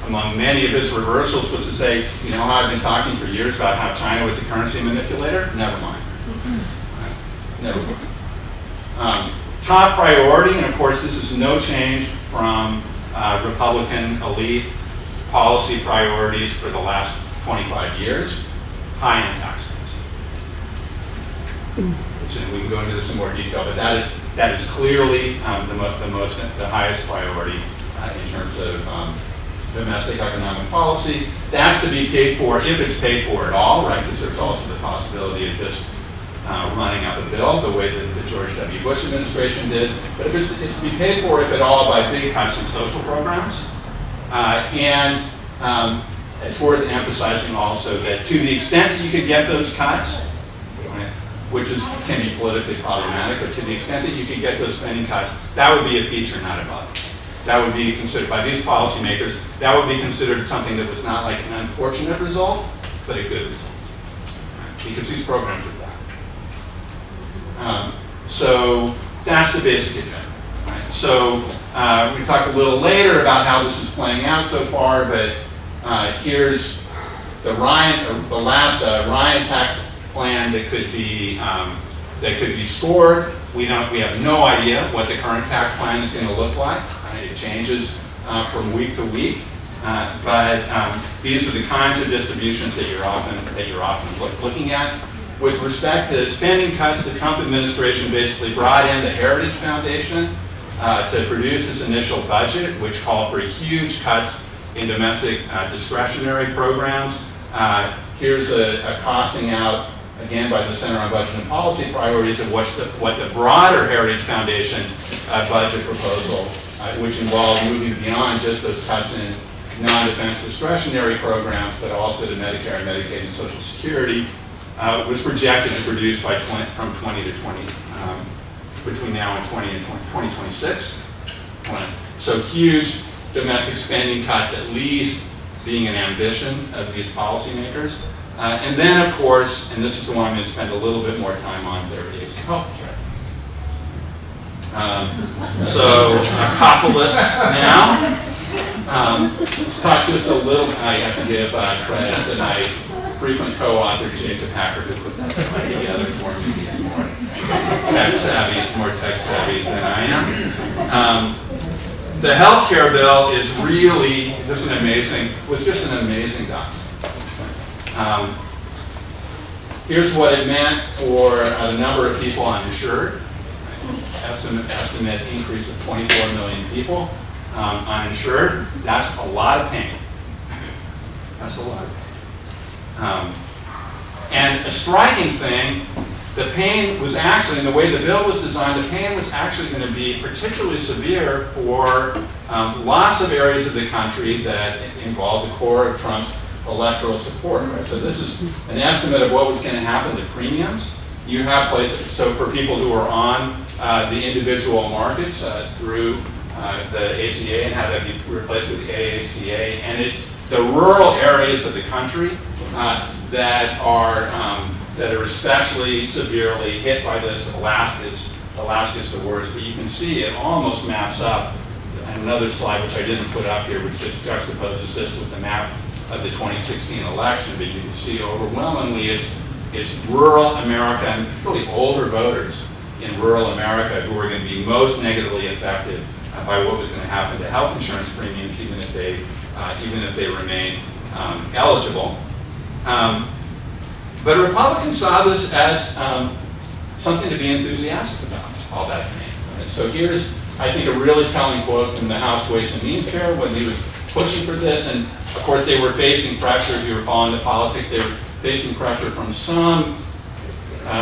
among many of his reversals, was to say, I've been talking for years about how China was a currency manipulator. Never mind. Right? Never mind. Top priority, and of course this is no change from Republican elite policy priorities for the last 25 years, high-end tax cuts. We can go into this in more detail, but that is clearly the highest priority in terms of domestic economic policy. That's to be paid for, if it's paid for at all, right? Because there's also the possibility of just running up a bill, the way that the George W. Bush administration did. But if it's to be paid for, if at all, by big cuts in social programs. And it's worth emphasizing also that to the extent that you could get those cuts, right, which can be politically problematic, but to the extent that you could get those spending cuts, that would be a feature, not a bug. That would be considered, by these policymakers, that would be considered something that was not like an unfortunate result, but a good result. Right? Because these programs are bad. So that's the basic agenda. Right? So we talk a little later about how this is playing out so far, but here's the last Ryan tax plan that could be scored. We have no idea what the current tax plan is going to look like. It changes from week to week, but these are the kinds of distributions that you're often looking at. With respect to spending cuts, the Trump administration basically brought in the Heritage Foundation to produce this initial budget, which called for huge cuts in domestic discretionary programs. Here's a costing out, again, by the Center on Budget and Policy Priorities of what the broader Heritage Foundation budget proposal, which involved moving beyond just those cuts in non-defense discretionary programs, but also to Medicare and Medicaid and Social Security, was projected to produce from 20 to 20, between now and 2026. So huge domestic spending cuts, at least being an ambition of these policymakers. And then, of course, and this is the one I'm going to spend a little bit more time on, there is health care. So a coupleless now. Let's talk just a little. I have to give credit to my frequent co-author, Jacob Hacker, who put that slide together for me. He's more tech savvy than I am. The health care bill is really was just an amazing document. Here's what it meant for the number of people uninsured. Estimate increase of 24 million people uninsured. That's a lot of pain. That's a lot of pain. And a striking thing, the pain was actually, in the way the bill was designed, the pain was actually going to be particularly severe for lots of areas of the country that involve the core of Trump's electoral support, right? So this is an estimate of what was going to happen to premiums. You have places, so for people who are on the individual markets through the ACA and have that be replaced with the AACA, and it's the rural areas of the country that are especially severely hit by this. Alaska's the worst, but you can see it almost maps up. And another slide, which I didn't put up here, which just juxtaposes this with the map of the 2016 election, but you can see overwhelmingly it's rural America, and particularly older voters in rural America who are going to be most negatively affected by what was going to happen to health insurance premiums, even if they remain eligible. But Republicans saw this as something to be enthusiastic about, all that pain. And so here's, I think, a really telling quote from the House Ways and Means Chair when he was pushing for this. And of course, they were facing pressure. If you were following the politics, they were facing pressure from some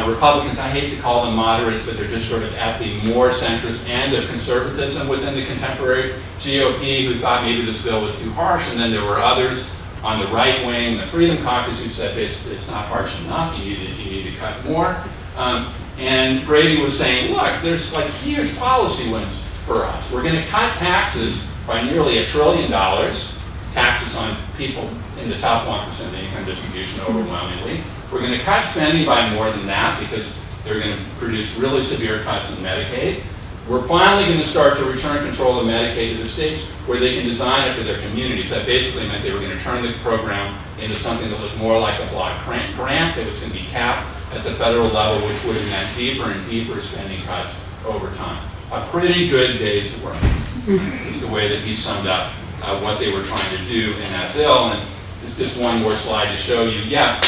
Republicans. I hate to call them moderates, but they're just sort of at the more centrist end of conservatism within the contemporary GOP who thought maybe this bill was too harsh. And then there were others on the right wing, the Freedom Caucus, who said basically it's not harsh enough, you need to cut more. And Brady was saying, look, there's like huge policy wins for us. We're going to cut taxes by nearly $1 trillion, taxes on people in the top 1% of the income distribution overwhelmingly. We're going to cut spending by more than that because they're going to produce really severe cuts in Medicaid. We're finally going to start to return control of Medicaid to the states where they can design it for their communities. That basically meant they were going to turn the program into something that looked more like a block grant that was going to be capped at the federal level, which would have meant deeper and deeper spending cuts over time. A pretty good day's work is the way that he summed up what they were trying to do in that bill. And there's just one more slide to show you. Yeah,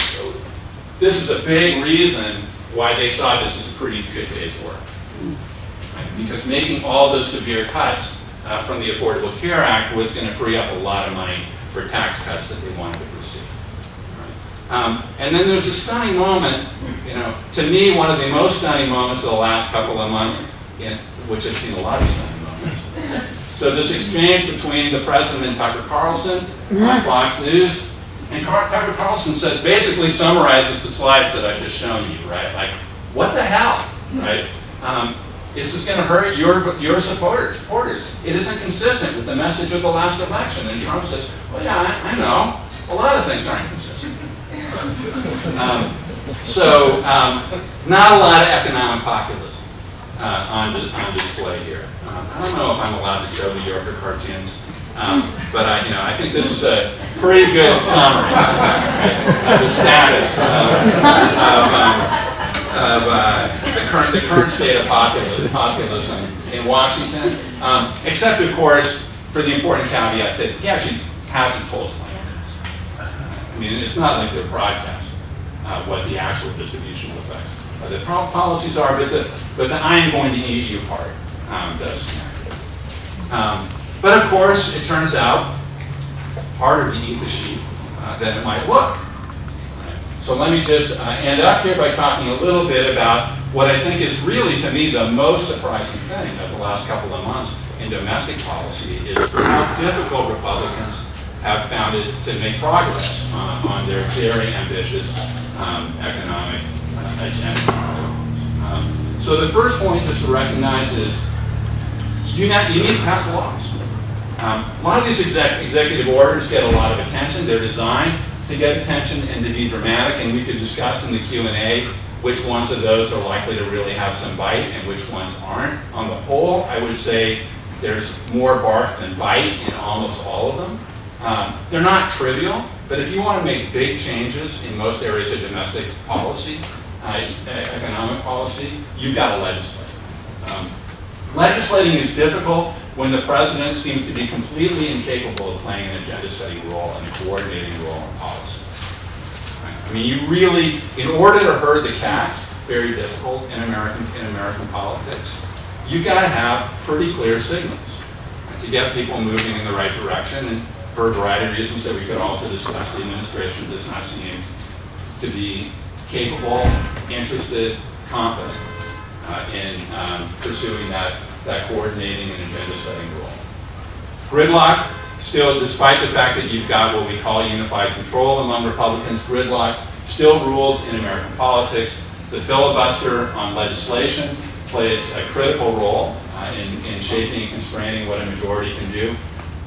this is a big reason why they saw this as a pretty good day's work. Right? Because making all those severe cuts from the Affordable Care Act was going to free up a lot of money for tax cuts that they wanted to pursue. And then there's a stunning moment, to me, one of the most stunning moments of the last couple of months, which I've seen a lot of stunning moments. So this exchange between the president and Tucker Carlson on Fox News, and Tucker Carlson says, basically summarizes the slides that I've just shown you, right? Like, what the hell, right? This is going to hurt your supporters. It isn't consistent with the message of the last election. And Trump says, well, yeah, I know. A lot of things aren't consistent. Not a lot of economic populism on display here. I don't know if I'm allowed to show New Yorker cartoons, but I think this is a pretty good summary of the status of the current state of populism in Washington, except of course for the important caveat that he actually hasn't told plans. I mean, it's not like they're broadcasting what the actual distributional effects of the policies are, but the I'm going to eat you part does. But of course, it turns out harder to eat the sheep than it might look. Right? So let me just end up here by talking a little bit about what I think is really, to me, the most surprising thing of the last couple of months in domestic policy is how difficult Republicans have found it to make progress on their very ambitious economic agenda. So the first point just to recognize is you need to pass laws. A lot of these executive orders get a lot of attention. They're designed to get attention and to be dramatic, and we could discuss in the Q&A which ones of those are likely to really have some bite and which ones aren't. On the whole, I would say there's more bark than bite in almost all of them. They're not trivial, but if you want to make big changes in most areas of domestic policy, economic policy, you've got to legislate. Legislating is difficult when the president seems to be completely incapable of playing an agenda-setting role and a coordinating role in policy. Right? I mean, you really, in order to herd the cats, very difficult in American politics, you've got to have pretty clear signals to get people moving in the right direction. And for a variety of reasons that we could also discuss, the administration does not seem to be capable, interested, confident in pursuing that coordinating and agenda-setting role. Gridlock still, despite the fact that you've got what we call unified control among Republicans, gridlock still rules in American politics. The filibuster on legislation plays a critical role in shaping and constraining what a majority can do.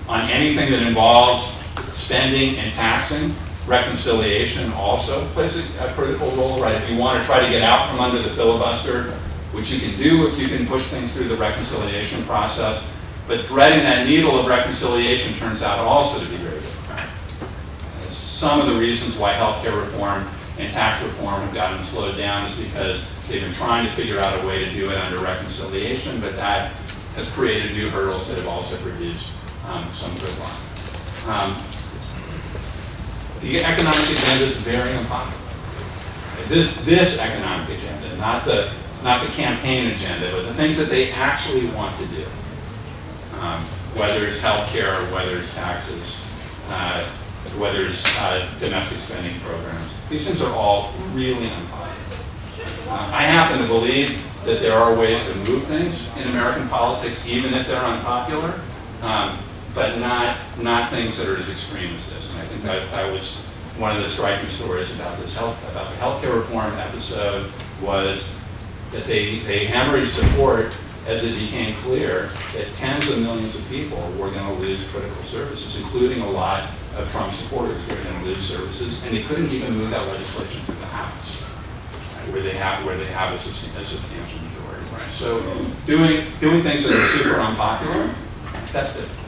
On anything that involves spending and taxing, reconciliation also plays a critical role, right? If you want to try to get out from under the filibuster, which you can do if you can push things through the reconciliation process, but threading that needle of reconciliation turns out also to be very difficult. Some of the reasons why healthcare reform and tax reform have gotten slowed down is because they've been trying to figure out a way to do it under reconciliation, but that has created new hurdles that have also produced some gridlock. The economic agenda is very unpopular. This economic agenda, not the campaign agenda, but the things that they actually want to do, whether it's healthcare, whether it's taxes, whether it's domestic spending programs. These things are all really unpopular. I happen to believe that there are ways to move things in American politics, even if they're unpopular, but not things that are as extreme as this. And I think that was one of the striking stories about the healthcare reform episode was that they hemorrhaged support as it became clear that tens of millions of people were going to lose critical services, including a lot of Trump supporters who were going to lose services, and they couldn't even move that legislation through the House, right, where they have a substantial majority. Right? So doing things that are super unpopular, that's different.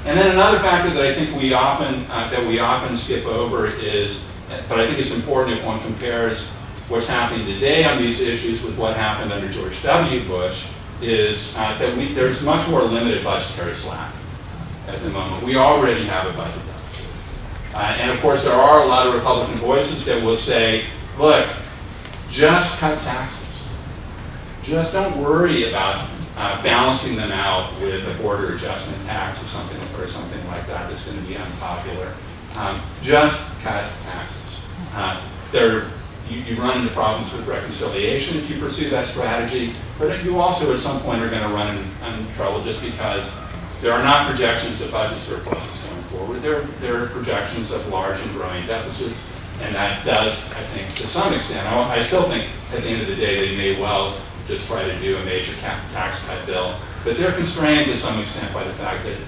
And then another factor that I think we often skip over is, but I think it's important if one compares what's happening today on these issues with what happened under George W. Bush, is that there's much more limited budgetary slack at the moment. We already have a budget deficit. And of course, there are a lot of Republican voices that will say, look, just cut taxes. Just don't worry about balancing them out with a border adjustment tax or something like that that's going to be unpopular. Just cut taxes. You run into problems with reconciliation if you pursue that strategy, but you also at some point are going to run into trouble just because there are not projections of budget surpluses going forward. There are projections of large and growing deficits, and that does, I think, to some extent, I still think at the end of the day they may well just try to do a major tax cut bill, but they're constrained to some extent by the fact that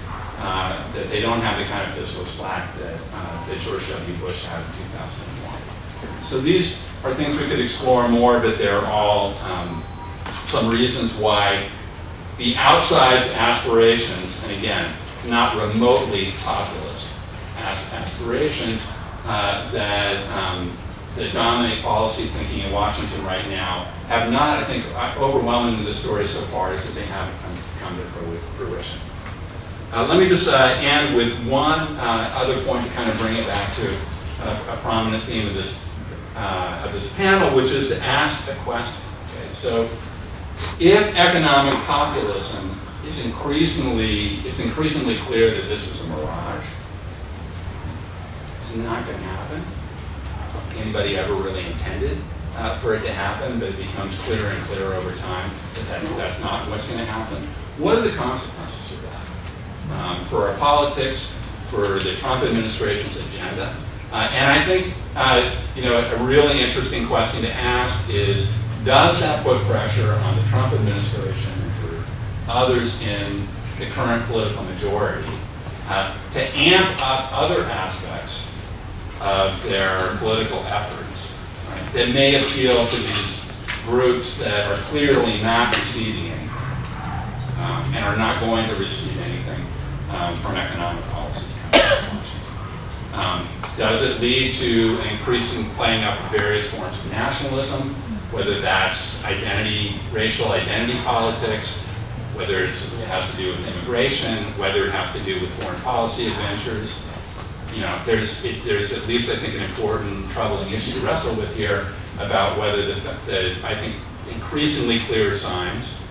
they don't have the kind of fiscal slack that George W. Bush had in 2001. So these are things we could explore more, but they're all some reasons why the outsized aspirations, and again, not remotely populist aspirations that dominate policy thinking in Washington right now have not, I think, overwhelmingly the story so far is that they haven't come to fruition. Let me just end with one other point to kind of bring it back to a prominent theme of this panel, which is to ask a question. Okay, so if economic populism is increasingly clear that this is a mirage, it's not going to happen. Anybody ever really intended for it to happen, but it becomes clearer and clearer over time that that's not what's going to happen. What are the consequences of that for our politics, for the Trump administration's agenda? And I think a really interesting question to ask is, does that put pressure on the Trump administration and for others in the current political majority to amp up other aspects of their political efforts, right, that may appeal to these groups that are clearly not receiving anything and are not going to receive anything from economic policies coming from Washington? Does it lead to an increasing playing up of various forms of nationalism, whether that's racial identity politics, whether it has to do with immigration, whether it has to do with foreign policy adventures? There's at least, I think, an important troubling issue to wrestle with here about whether the I think, increasingly clear signs,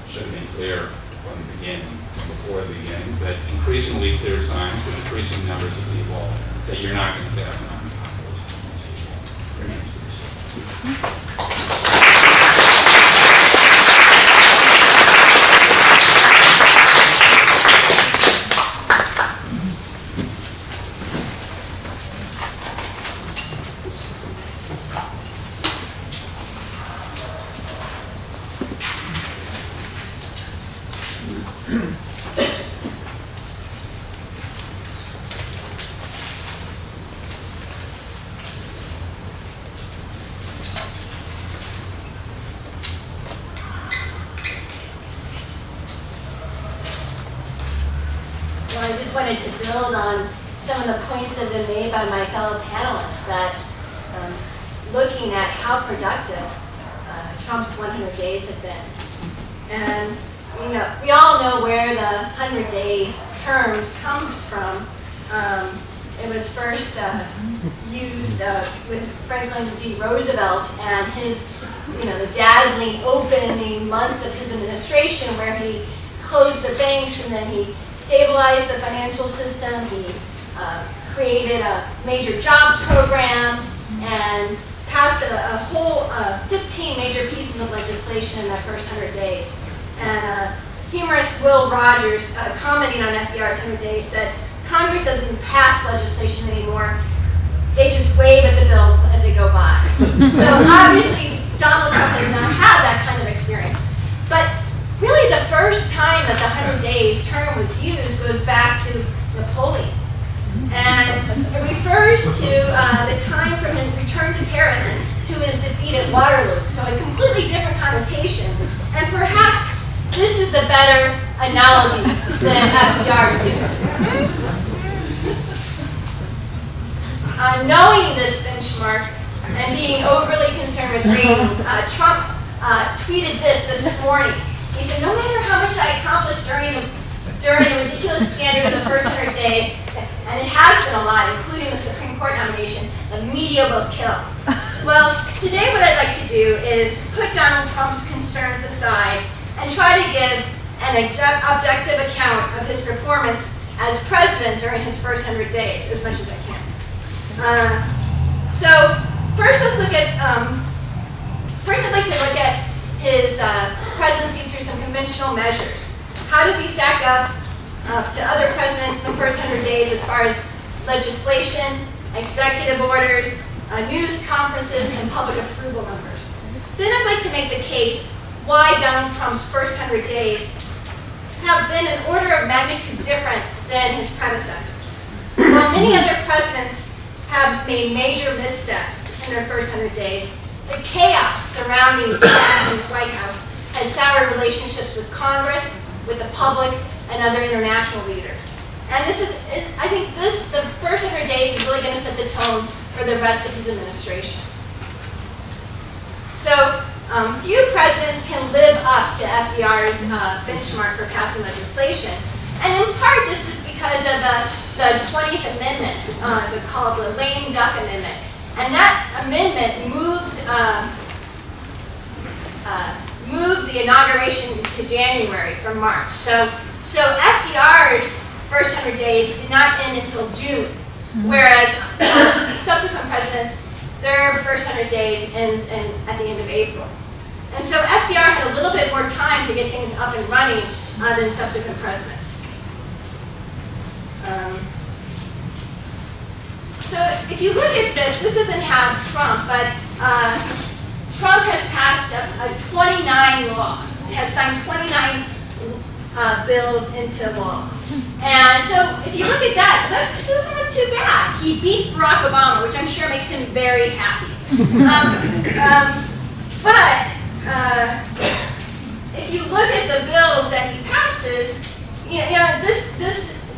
should have been clear from the beginning, before the beginning, but increasingly clear signs with increasing numbers of people that you're not going to get economic populism remains to be seen. wanted to build on some of the points that have been made by my fellow panelists, that looking at how productive Trump's 100 days have been. And we all know where the 100 days terms comes from. It was first used with Franklin D. Roosevelt and his, the dazzling opening months of his administration, where he closed the banks and then he stabilized the financial system. He created a major jobs program and passed a whole 15 major pieces of legislation in that first 100 days. And humorist Will Rogers, commenting on FDR's 100 days, said, "Congress doesn't pass legislation anymore. They just wave at the bills as they go by." So obviously, Donald Trump does not have that kind of experience. But really, the first time that the 100 days term was used goes back to Napoleon. And it refers to the time from his return to Paris to his defeat at Waterloo. So a completely different connotation. And perhaps this is the better analogy than FDR used. Knowing this benchmark and being overly concerned with ratings, Trump tweeted this morning. He said, "No matter how much I accomplished during the ridiculous standard of the first 100 days, and it has been a lot, including the Supreme Court nomination, the media will kill." Well, today what I'd like to do is put Donald Trump's concerns aside and try to give an objective account of his performance as president during his first 100 days, as much as I can. So first, let's look at. First, I'd like to look at his presidency through some conventional measures. How does he stack up to other presidents in the first 100 days as far as legislation, executive orders, news conferences, and public approval numbers? Then I'd like to make the case why Donald Trump's first 100 days have been an order of magnitude different than his predecessors. While many other presidents have made major missteps in their first 100 days, the chaos surrounding Trump's White House has soured relationships with Congress, with the public, and other international leaders. And this is, I think the first 100 days is really going to set the tone for the rest of his administration. So, few presidents can live up to FDR's benchmark for passing legislation. And in part, this is because of the 20th Amendment, called the Lame Duck Amendment. And that amendment moved the inauguration to January from March. So FDR's first 100 days did not end until June, whereas subsequent presidents, their first 100 days ends at the end of April. And so FDR had a little bit more time to get things up and running than subsequent presidents. So if you look at this doesn't have Trump, but Trump has passed 29 laws, has signed 29 bills into law. And so if you look at that, that's not too bad. He beats Barack Obama, which I'm sure makes him very happy. But if you look at the bills that he passes,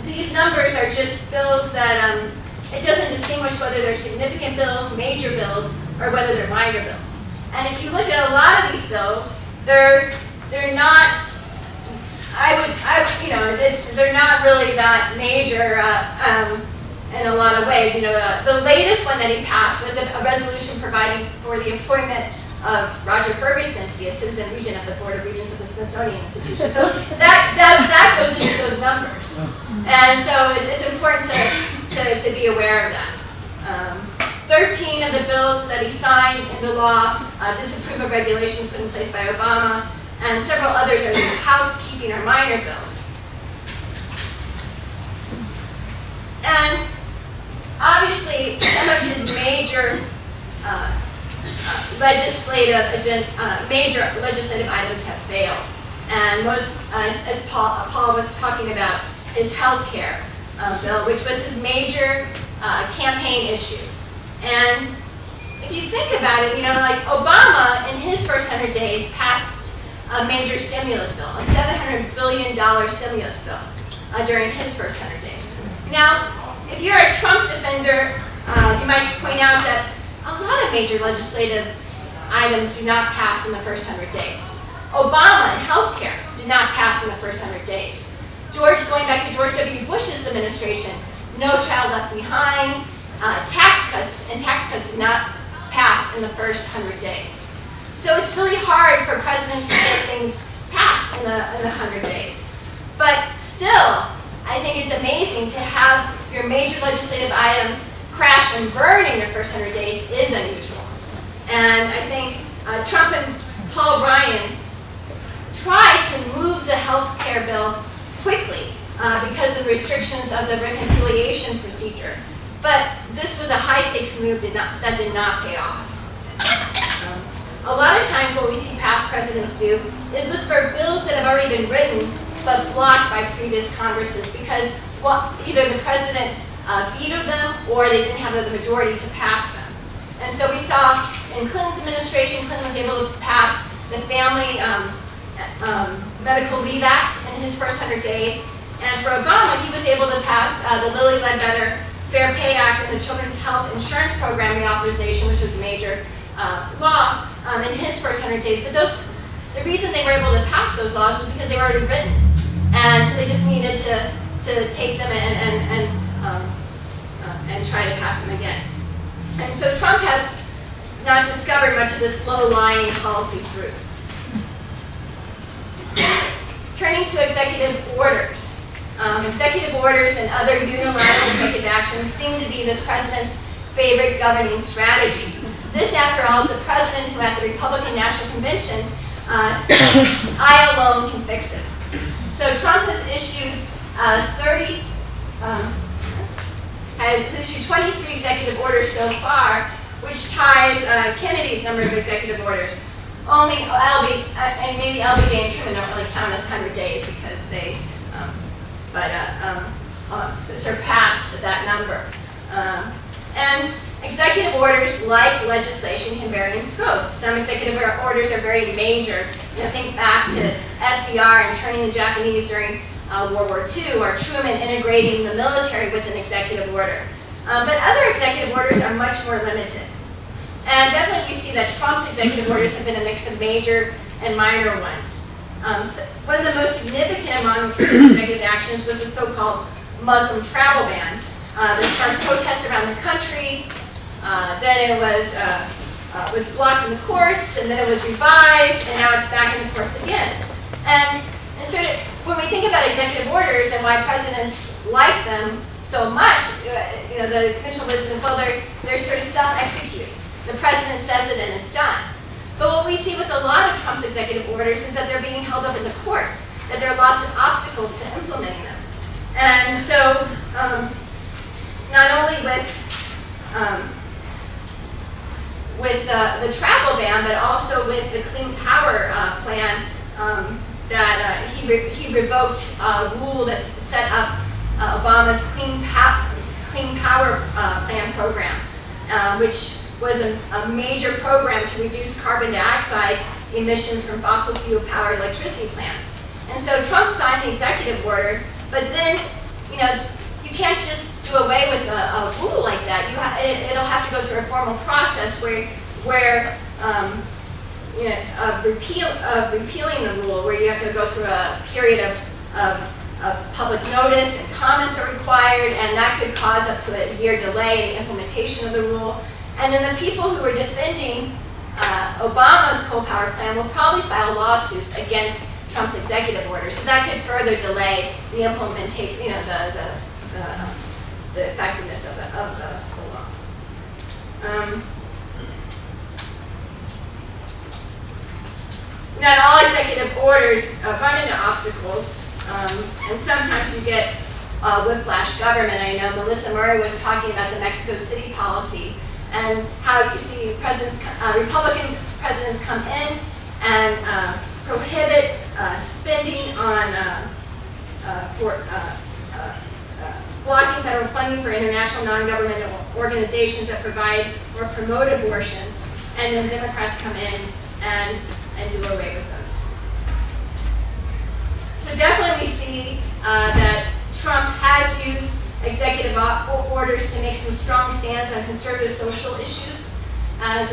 these numbers are just bills that it doesn't distinguish whether they're significant bills, major bills, or whether they're minor bills. And if you look at a lot of these bills, they're not. They're not really that major in a lot of ways. The latest one that he passed was a resolution providing for the appointment of Roger Ferguson to be Assistant Regent of the Board of Regents of the Smithsonian Institution. So that goes into those numbers, and so it's important to be aware of that. 13 of the bills that he signed into law disapprove of regulations put in place by Obama, and several others are these housekeeping or minor bills. And obviously, some of his major major legislative items have failed. And most, as Paul was talking about, his health care bill, which was his major campaign issue. And if you think about it, like Obama in his first 100 days passed a major stimulus bill, a $700 billion stimulus bill during his first 100 days. Now, if you're a Trump defender, you might point out that a lot of major legislative items do not pass in the first 100 days. Obama and healthcare did not pass in the first 100 days. Going back to George W. Bush's administration, No Child Left Behind, tax cuts did not pass in the first 100 days. So it's really hard for presidents to get things passed in the 100 days. But still, I think it's amazing to have your major legislative item crash and burn in your first 100 days is unusual. And I think Trump and Paul Ryan tried to move the health care bill quickly because of the restrictions of the reconciliation procedure. But this was a high-stakes move that did not pay off. A lot of times what we see past presidents do is look for bills that have already been written but blocked by previous Congresses because either the president vetoed them or they didn't have the majority to pass them. And so we saw in Clinton's administration, Clinton was able to pass the Family Medical Leave Act in his first 100 days. And for Obama, he was able to pass the Lilly Ledbetter Fair Pay Act and the Children's Health Insurance Program reauthorization, which was a major law, in his first 100 days. But the reason they were able to pass those laws was because they were already written. And so they just needed to take them and try to pass them again. And so Trump has not discovered much of this low-lying policy fruit. Turning to executive orders. Executive orders and other unilateral executive actions seem to be this president's favorite governing strategy. This, after all, is the president who at the Republican National Convention said, "I alone can fix it." So Trump has issued 23 executive orders so far, which ties Kennedy's number of executive orders. Only and maybe LBJ and Truman don't really count as 100 days because they surpassed that number. And executive orders, like legislation, can vary in scope. Some executive orders are very major. Think back to FDR and turning the Japanese during World War II, or Truman integrating the military with an executive order. But other executive orders are much more limited. And definitely we see that Trump's executive orders have been a mix of major and minor ones. So one of the most significant among his executive actions was the so-called Muslim travel ban that sparked protests around the country. Then it was blocked in the courts, and then it was revised, and now it's back in the courts again. And sort of when we think about executive orders and why presidents like them so much, the conventional wisdom is, well, they're sort of self-executing. The president says it and it's done. But what we see with a lot of Trump's executive orders is that they're being held up in the courts, that there are lots of obstacles to implementing them. And so, not only with the travel ban, but also with the Clean Power plan that he revoked a rule that set up Obama's Clean Power plan program, which was a major program to reduce carbon dioxide emissions from fossil fuel powered electricity plants. And so Trump signed the executive order, but then, you can't just do away with a rule like that. It'll have to go through a formal process where repealing the rule, where you have to go through a period of public notice and comments are required, and that could cause up to a year delay in the implementation of the rule. And then the people who are defending Obama's coal power plan will probably file lawsuits against Trump's executive order, so that could further delay the implementation, the effectiveness of the law. Not all executive orders run into obstacles, and sometimes you get whiplash government. I know Melissa Murray was talking about the Mexico City policy and how you see Republican presidents come in and prohibit spending on blocking federal funding for international non-governmental organizations that provide or promote abortions, and then Democrats come in and do away with those. So definitely we see that Trump has used executive orders to make some strong stands on conservative social issues, as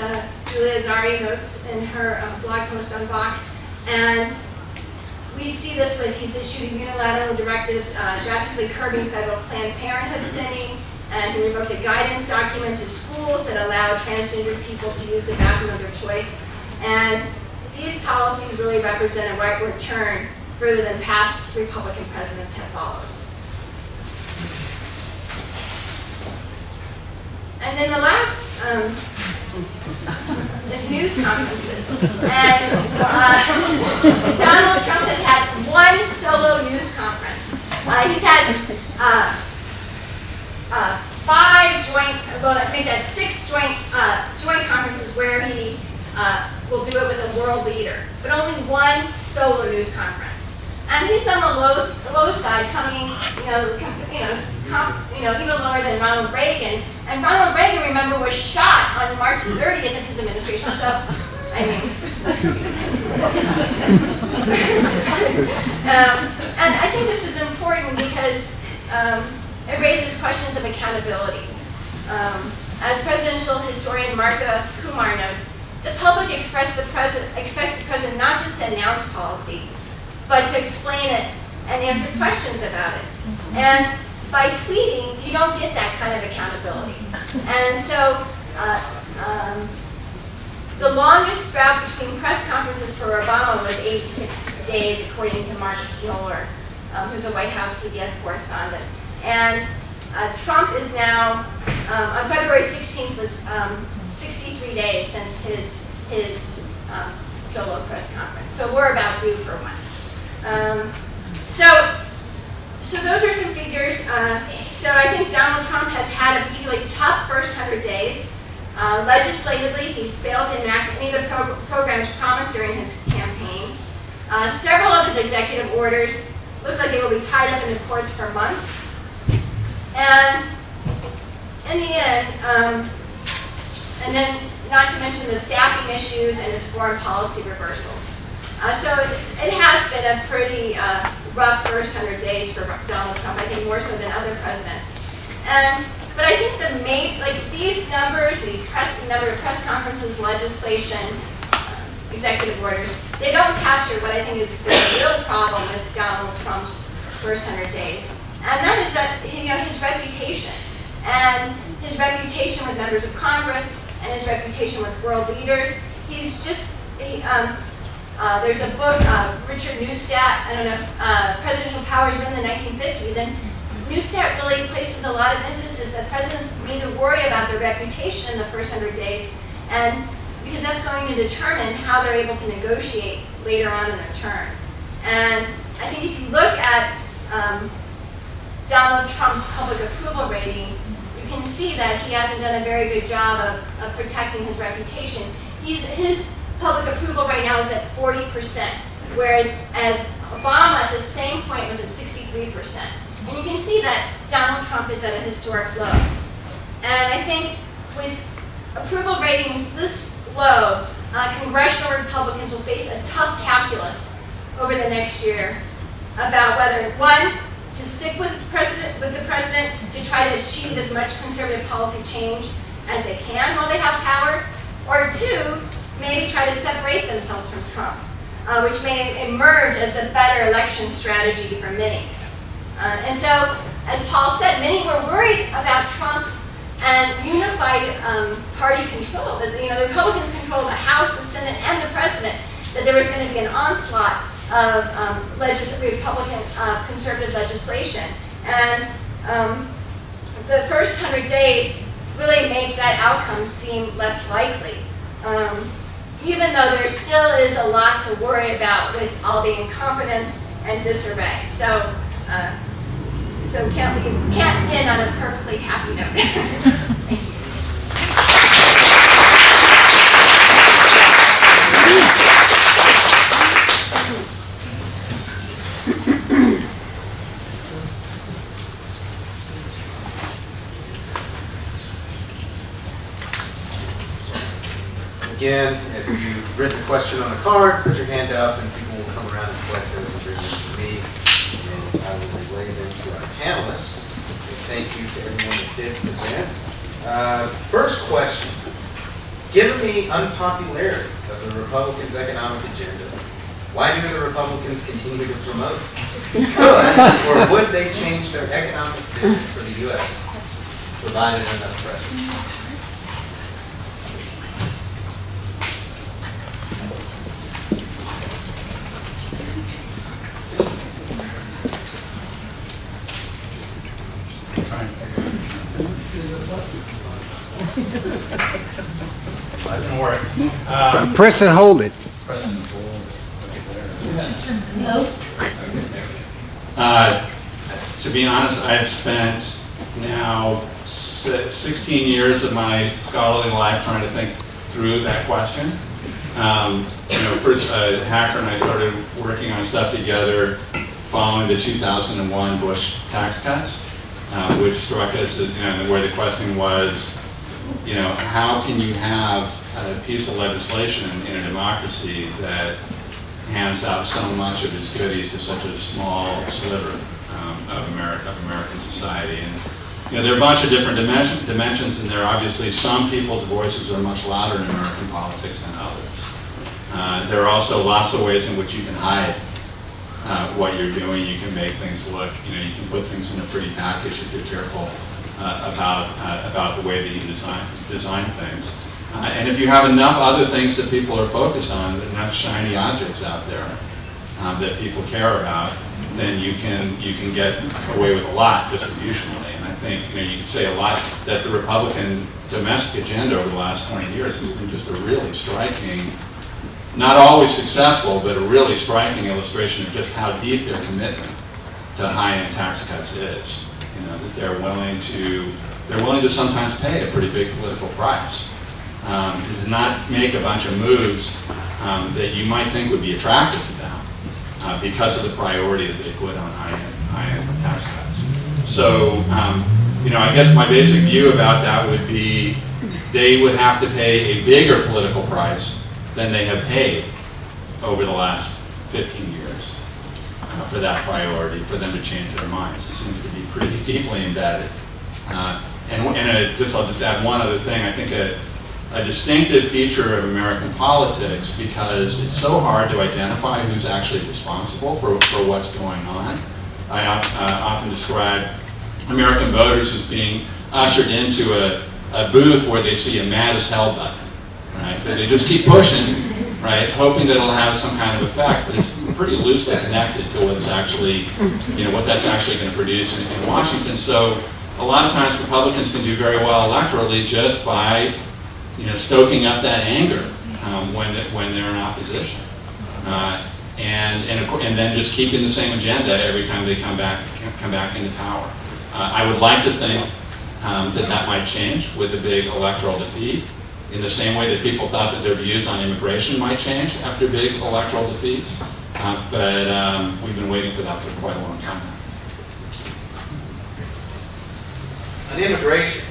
Julia Azari notes in her blog post on Vox. And we see this when he's issued unilateral directives drastically curbing federal Planned Parenthood spending, and he revoked a guidance document to schools that allowed transgender people to use the bathroom of their choice. And these policies really represent a rightward turn further than past Republican presidents have followed. And then the last is news conferences. And Donald Trump has had one solo news conference. He's had 5 joint, well, I think that's 6 joint conferences where he will do it with a world leader, but only one solo news conference. And he's on the low side, coming, even lower than Ronald Reagan. And Ronald Reagan, remember, was shot on March 30th of his administration. So, I mean, and I think this is important because it raises questions of accountability. As presidential historian Martha Kumar notes, the public expects the president not just to announce policy, but to explain it and answer questions about it. And by tweeting, you don't get that kind of accountability. And so the longest drought between press conferences for Obama was 86 days, according to Mark Mueller, who's a White House CBS correspondent. And Trump is now, on February 16th was 63 days since his solo press conference. So we're about due for one. So those are some figures. So I think Donald Trump has had a particularly tough first 100 days. Legislatively, he's failed to enact any of the programs promised during his campaign. Several of his executive orders look like they will be tied up in the courts for months. And in the end, and then not to mention the staffing issues and his foreign policy reversals. So it has been a pretty rough first 100 days for Donald Trump, I think more so than other presidents. But I think these numbers, number of press conferences, legislation, executive orders, they don't capture what I think is the real problem with Donald Trump's first 100 days. And that is that his reputation. And his reputation with members of Congress and his reputation with world leaders. He's just, there's a book, Richard Neustadt, Presidential Powers in the 1950s, and Neustadt really places a lot of emphasis that presidents need to worry about their reputation in the first 100 days, and because that's going to determine how they're able to negotiate later on in their term. And I think if you look at Donald Trump's public approval rating, you can see that he hasn't done a very good job of protecting his reputation. His public approval right now is at 40%, whereas as Obama at the same point was at 63%. And you can see that Donald Trump is at a historic low. And I think with approval ratings this low, congressional Republicans will face a tough calculus over the next year about whether, one, to stick with the president to try to achieve as much conservative policy change as they can while they have power, or two, maybe try to separate themselves from Trump, which may emerge as the better election strategy for many. And so, as Paul said, many were worried about Trump and unified party control, that the Republicans control the House, the Senate, and the president, that there was going to be an onslaught of Republican conservative legislation. And the first 100 days really make that outcome seem less likely. Even though there still is a lot to worry about with all the incompetence and disarray. So can't end on a perfectly happy note. Thank you. Again, if you've written a question on a card, put your hand up and people will come around and collect those and bring them to me. And I will relay them to our panelists. thank you to everyone that did present. First question. Given the unpopularity of the Republicans' economic agenda, why do the Republicans continue to promote it? Could or would they change their economic vision for the U.S., provided enough pressure? That didn't work. Press and hold it. To be honest, I've spent now 16 years of my scholarly life trying to think through that question. First, Hacker and I started working on stuff together following the 2001 Bush tax cuts, which struck us as, where the question was, how can you have a piece of legislation in a democracy that hands out so much of its goodies to such a small sliver of American society? And there are a bunch of different dimensions in there. Obviously, some people's voices are much louder in American politics than others. There are also lots of ways in which you can hide what you're doing. You can make things look, you can put things in a pretty package if you're careful about the way that you design things. And if you have enough other things that people are focused on, enough shiny objects out there that people care about, then you can get away with a lot distributionally. And I think you can say a lot that the Republican domestic agenda over the last 20 years has been just a really striking, not always successful, but a really striking illustration of just how deep their commitment to high-end tax cuts is. That they're willing to sometimes pay a pretty big political price to not make a bunch of moves that you might think would be attractive to them because of the priority that they put on high-end tax cuts. So, I guess my basic view about that would be they would have to pay a bigger political price than they have paid over the last 15 years for that priority, for them to change their minds. It seems to be pretty deeply embedded. I'll just add one other thing. I think a distinctive feature of American politics, because it's so hard to identify who's actually responsible for what's going on. I often describe American voters as being ushered into a booth where they see a mad as hell button, right? They just keep pushing, right, hoping that it'll have some kind of effect, but it's pretty loosely connected to what's actually, what that's actually going to produce in Washington. So a lot of times Republicans can do very well electorally just by, stoking up that anger when they're in opposition, and then just keeping the same agenda every time they come back into power. I would like to think that might change with a big electoral defeat, in the same way that people thought that their views on immigration might change after big electoral defeats. But we've been waiting for that for quite a long time now. On immigration,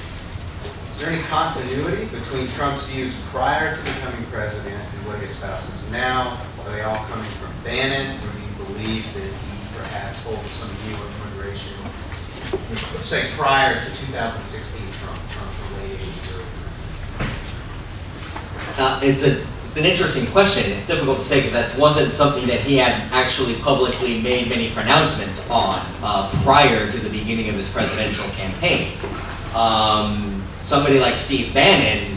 is there any continuity between Trump's views prior to becoming president and what he espouses now? Are they all coming from Bannon, or do you believe that he perhaps holds some view of immigration, let's say prior to 2016 Trump the late 80s, early 90s? It's an interesting question. It's difficult to say because that wasn't something that he had actually publicly made many pronouncements on prior to the beginning of his presidential campaign. Somebody like Steve Bannon,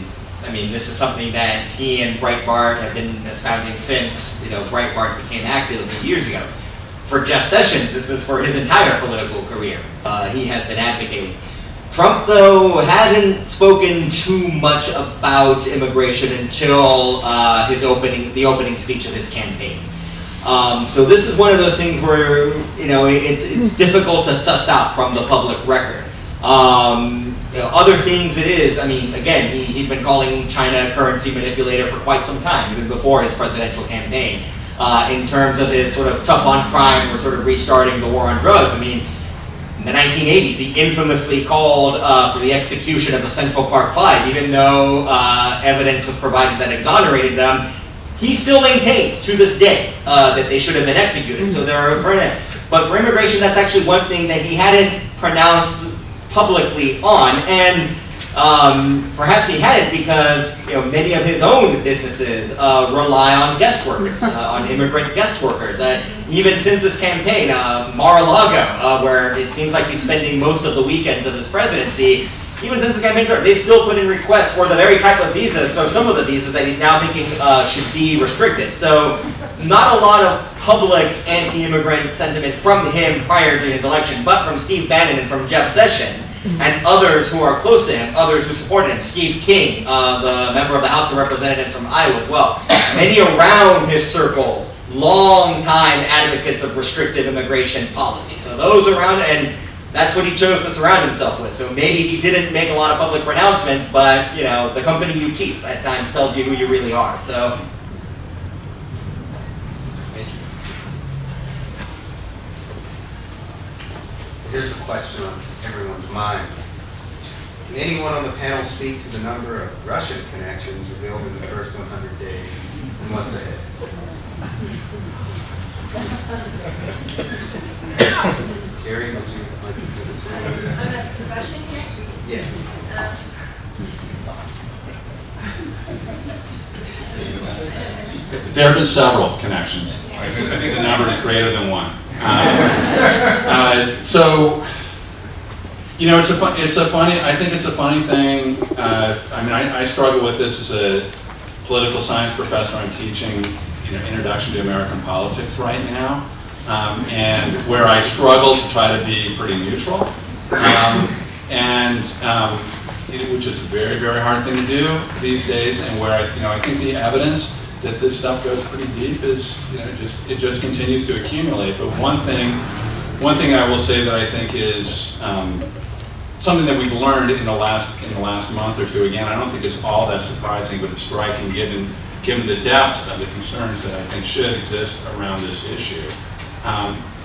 this is something that he and Breitbart have been espousing since Breitbart became active a few years ago. For Jeff Sessions, this is for his entire political career. He has been advocating. Trump, though, hadn't spoken too much about immigration until the opening speech of his campaign. So this is one of those things where it's difficult to suss out from the public record. Other things it is. Again, he'd been calling China a currency manipulator for quite some time, even before his presidential campaign. In terms of his sort of tough on crime or sort of restarting the war on drugs. In the 1980s, he infamously called for the execution of the Central Park Five, even though evidence was provided that exonerated them. He still maintains to this day that they should have been executed. So but for immigration, that's actually one thing that he hadn't pronounced publicly on, and perhaps he had it because many of his own businesses rely on guest workers, on immigrant guest workers. Even since his campaign, Mar-a-Lago, where it seems like he's spending most of the weekends of his presidency, even since the campaign started, they've still put in requests for the very type of visas, so some of the visas that he's now thinking should be restricted. So not a lot of public anti-immigrant sentiment from him prior to his election, but from Steve Bannon and from Jeff Sessions and others who are close to him, others who supported him. Steve King, the member of the House of Representatives from Iowa as well. Many around his circle, long-time advocates of restrictive immigration policy. So those around, and that's what he chose to surround himself with. So maybe he didn't make a lot of public pronouncements, but the company you keep at times tells you who you really are. So. Here's the question on everyone's mind. Can anyone on the panel speak to the number of Russian connections revealed in the first 100 days and what's ahead? Terri, would you like to do this one? On the Russian connection? Yes. There have been several connections. I think the number is greater than one. So, I think it's a funny thing. I struggle with this as a political science professor. I'm teaching, Introduction to American Politics right now, and where I struggle to try to be pretty neutral, which is a very, very hard thing to do these days, and where I think the evidence that this stuff goes pretty deep is, it just continues to accumulate. But one thing I will say that I think is something that we've learned in the last month or two. Again, I don't think it's all that surprising, but it's striking given the depths of the concerns that I think should exist around this issue.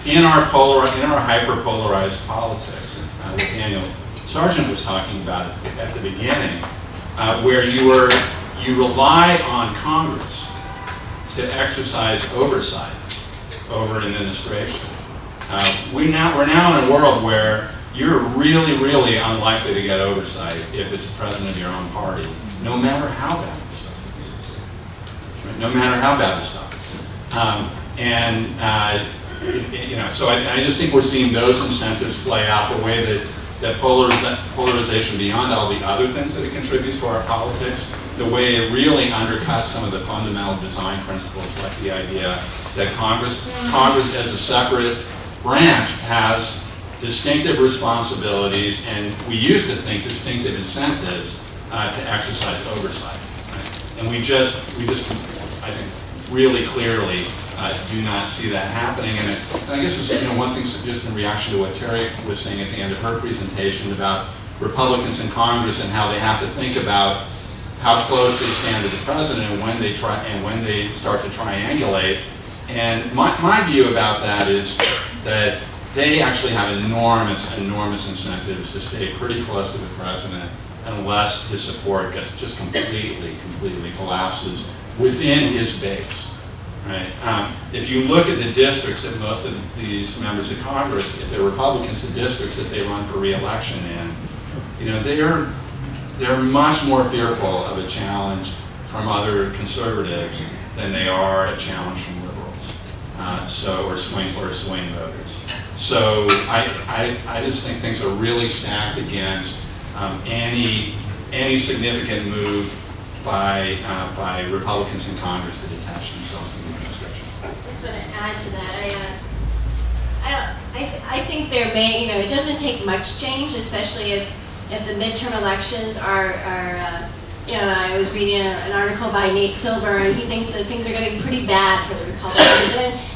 In our hyper-polarized politics, what Daniel Sargent was talking about at the beginning, where you rely on Congress to exercise oversight over an administration. We're now in a world where you're really, really unlikely to get oversight if it's the president of your own party, no matter how bad the stuff is. Right? No matter how bad the stuff is. So I just think we're seeing those incentives play out the way that polarization, beyond all the other things that it contributes to our politics, the way it really undercuts some of the fundamental design principles, like the idea that Congress as a separate branch has distinctive responsibilities, and we used to think distinctive incentives to exercise oversight. Right? And we just, I think, really clearly do not see that happening. And I guess it's, one thing, just in reaction to what Terri was saying at the end of her presentation about Republicans in Congress and how they have to think about how close they stand to the president and when they start to triangulate. And my view about that is that they actually have enormous incentives to stay pretty close to the president unless his support just completely collapses within his base. Right? If you look at the districts that most of these members of Congress, if they're Republicans, the districts that they run for re-election in, they're much more fearful of a challenge from other conservatives than they are a challenge from liberals, or swing voters. So I just think things are really stacked against any significant move by Republicans in Congress to detach themselves from the administration. I just want to add to that. I think there may, it doesn't take much change, especially if the midterm elections are I was reading an article by Nate Silver, and he thinks that things are going to be pretty bad for the Republicans,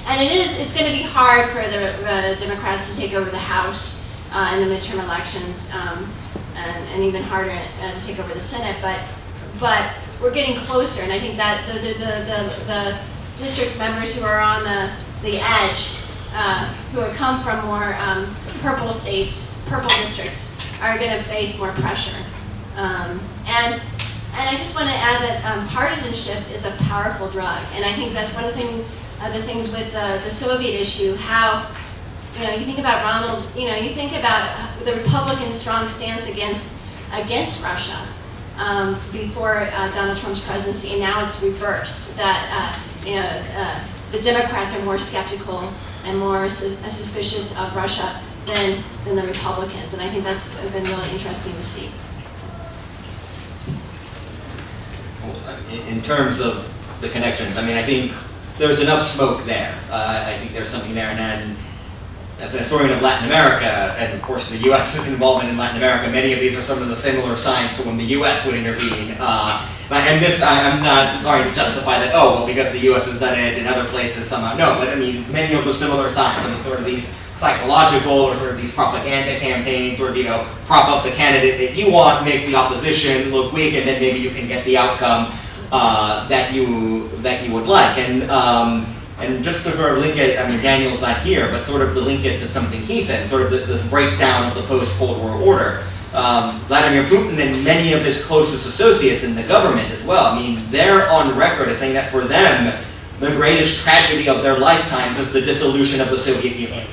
and it's going to be hard for the Democrats to take over the House in the midterm elections, and even harder to take over the Senate, but we're getting closer, and I think that the district members who are on the edge, who have come from more purple states, purple districts, are going to face more pressure. And I just want to add that partisanship is a powerful drug, and I think that's one of the things with the Soviet issue, how you think about Ronald, you think about the Republican strong stance against Russia before Donald Trump's presidency, and now it's reversed. That the Democrats are more skeptical and more suspicious of Russia than the Republicans, and I think that's been really interesting to see. In terms of the connections, I mean, I think there's enough smoke there. I think there's something there, and then as a historian of Latin America, and of course the U.S.'s involvement in Latin America, many of these are some of the similar signs to when the U.S. would intervene. And this, I'm not trying to justify that, oh, well, because the U.S. has done it in other places somehow. No, but I mean, many of the similar signs, I mean, sort of these psychological or sort of these propaganda campaigns, sort of, prop up the candidate that you want, make the opposition look weak, and then maybe you can get the outcome that you would like. And just to sort of link it, I mean, Daniel's not here, but sort of to link it to something he said, sort of this breakdown of the post-Cold War order. Vladimir Putin and many of his closest associates in the government as well, I mean, they're on record as saying that for them, the greatest tragedy of their lifetimes is the dissolution of the Soviet Union.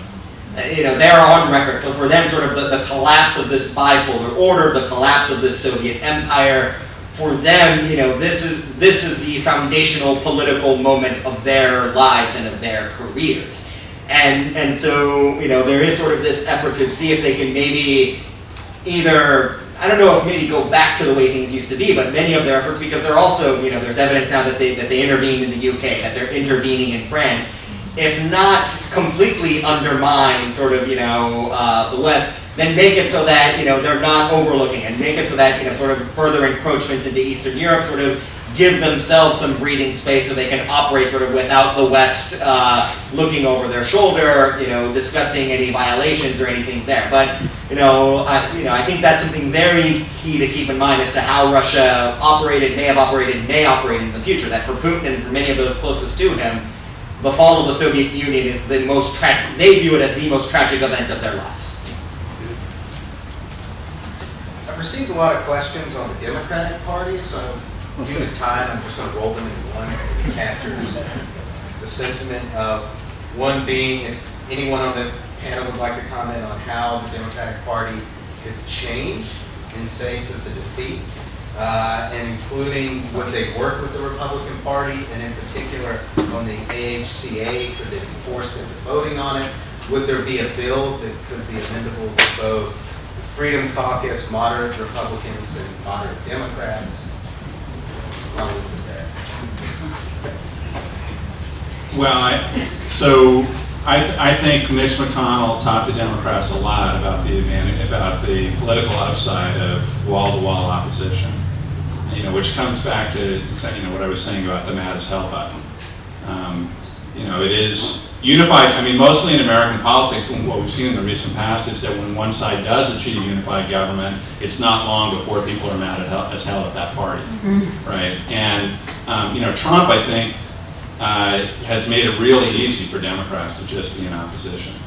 They're on record. So for them, sort of the collapse of this bipolar order, the collapse of this Soviet empire, for them, this is the foundational political moment of their lives and of their careers. And so, there is sort of this effort to see if they can maybe either, I don't know if maybe go back to the way things used to be, but many of their efforts, because they're also, there's evidence now that they intervened in the UK, that they're intervening in France, if not completely undermine sort of, the West, then make it so that, they're not overlooking, and make it so that, sort of further encroachments into Eastern Europe sort of give themselves some breathing space so they can operate sort of without the West looking over their shoulder, discussing any violations or anything there. But, I think that's something very key to keep in mind as to how Russia may operate in the future. That for Putin and for many of those closest to him, the fall of the Soviet Union is the most they view it as the most tragic event of their lives. I've received a lot of questions on the Democratic Party, so due to time, I'm just going to roll them into one that captures the sentiment of one being, if anyone on the panel would like to comment on how the Democratic Party could change in face of the defeat, and including would they work with the Republican Party, and in particular on the AHCA, could they be forced into voting on it? Would there be a bill that could be amendable to both the Freedom Caucus, moderate Republicans, and moderate Democrats? I'll leave it there. Well, I think Mitch McConnell taught the Democrats a lot about the advantage, about the political upside of wall-to-wall opposition. Which comes back to what I was saying about the mad as hell button. It is unified. I mean, mostly in American politics, what we've seen in the recent past is that when one side does achieve unified government, it's not long before people are mad as hell at that party, right? And Trump, I think, has made it really easy for Democrats to just be in opposition.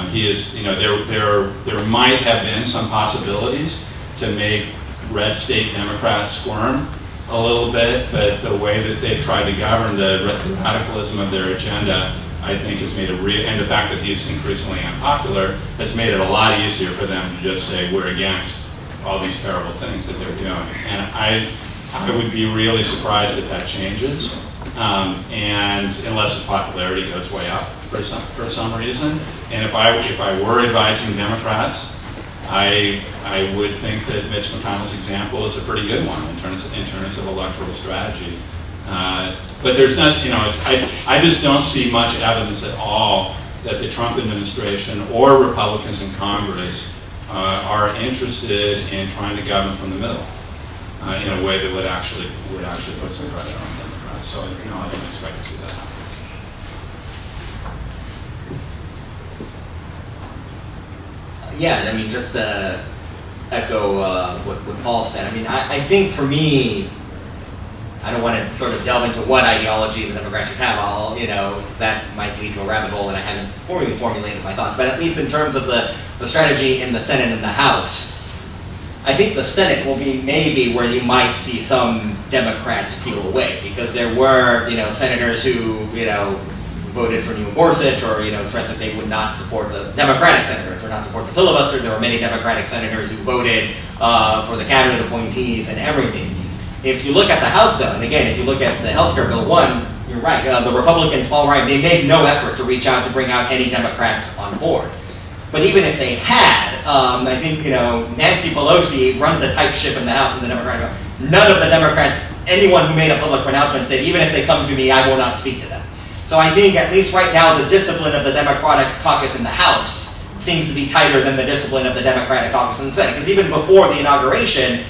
He is, there might have been some possibilities to make red state Democrats squirm a little bit, but the way that they've tried to govern the radicalism of their agenda, I think has made it and the fact that he's increasingly unpopular has made it a lot easier for them to just say we're against all these terrible things that they're doing. And I would be really surprised if that changes, and unless his popularity goes way up for some reason. And if I were advising Democrats, I would think that Mitch McConnell's example is a pretty good one in terms of electoral strategy. But there's not, I just don't see much evidence at all that the Trump administration or Republicans in Congress are interested in trying to govern from the middle in a way that would actually put some pressure on Democrats. So I don't expect to see that happen. Yeah, I mean, just to echo what Paul said, I mean, I think for me, I don't want to sort of delve into what ideology the Democrats should have. That might lead to a rabbit hole, and I haven't fully formulated my thoughts. But at least in terms of the strategy in the Senate and the House, I think the Senate will be maybe where you might see some Democrats peel away, because there were, senators who, voted for new Gorsuch, or expressed that they would not support the Democratic senators or not support the filibuster. There were many Democratic senators who voted for the cabinet appointees and everything. If you look at the House, though, and again, if you look at the healthcare bill 1, you're right. The Republicans, Paul Ryan, they made no effort to reach out to bring out any Democrats on board. But even if they had, I think Nancy Pelosi runs a tight ship in the House and the Democratic. None of the Democrats, anyone who made a public pronouncement, said even if they come to me, I will not speak to them. So I think at least right now, the discipline of the Democratic caucus in the House seems to be tighter than the discipline of the Democratic caucus in the Senate. Because even before the inauguration,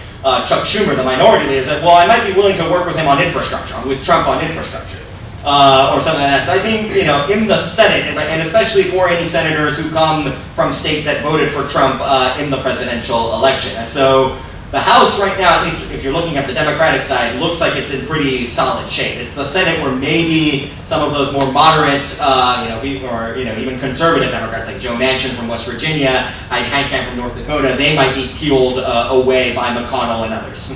Chuck Schumer, the minority leader, said, well, I might be willing to work with him on infrastructure, with Trump on infrastructure, or something like that. So I think, in the Senate, and especially for any senators who come from states that voted for Trump in the presidential election. And so the House right now, at least if you're looking at the Democratic side, looks like it's in pretty solid shape. It's the Senate where maybe some of those more moderate, or even conservative Democrats like Joe Manchin from West Virginia, Hank Kemp from North Dakota, they might be peeled away by McConnell and others.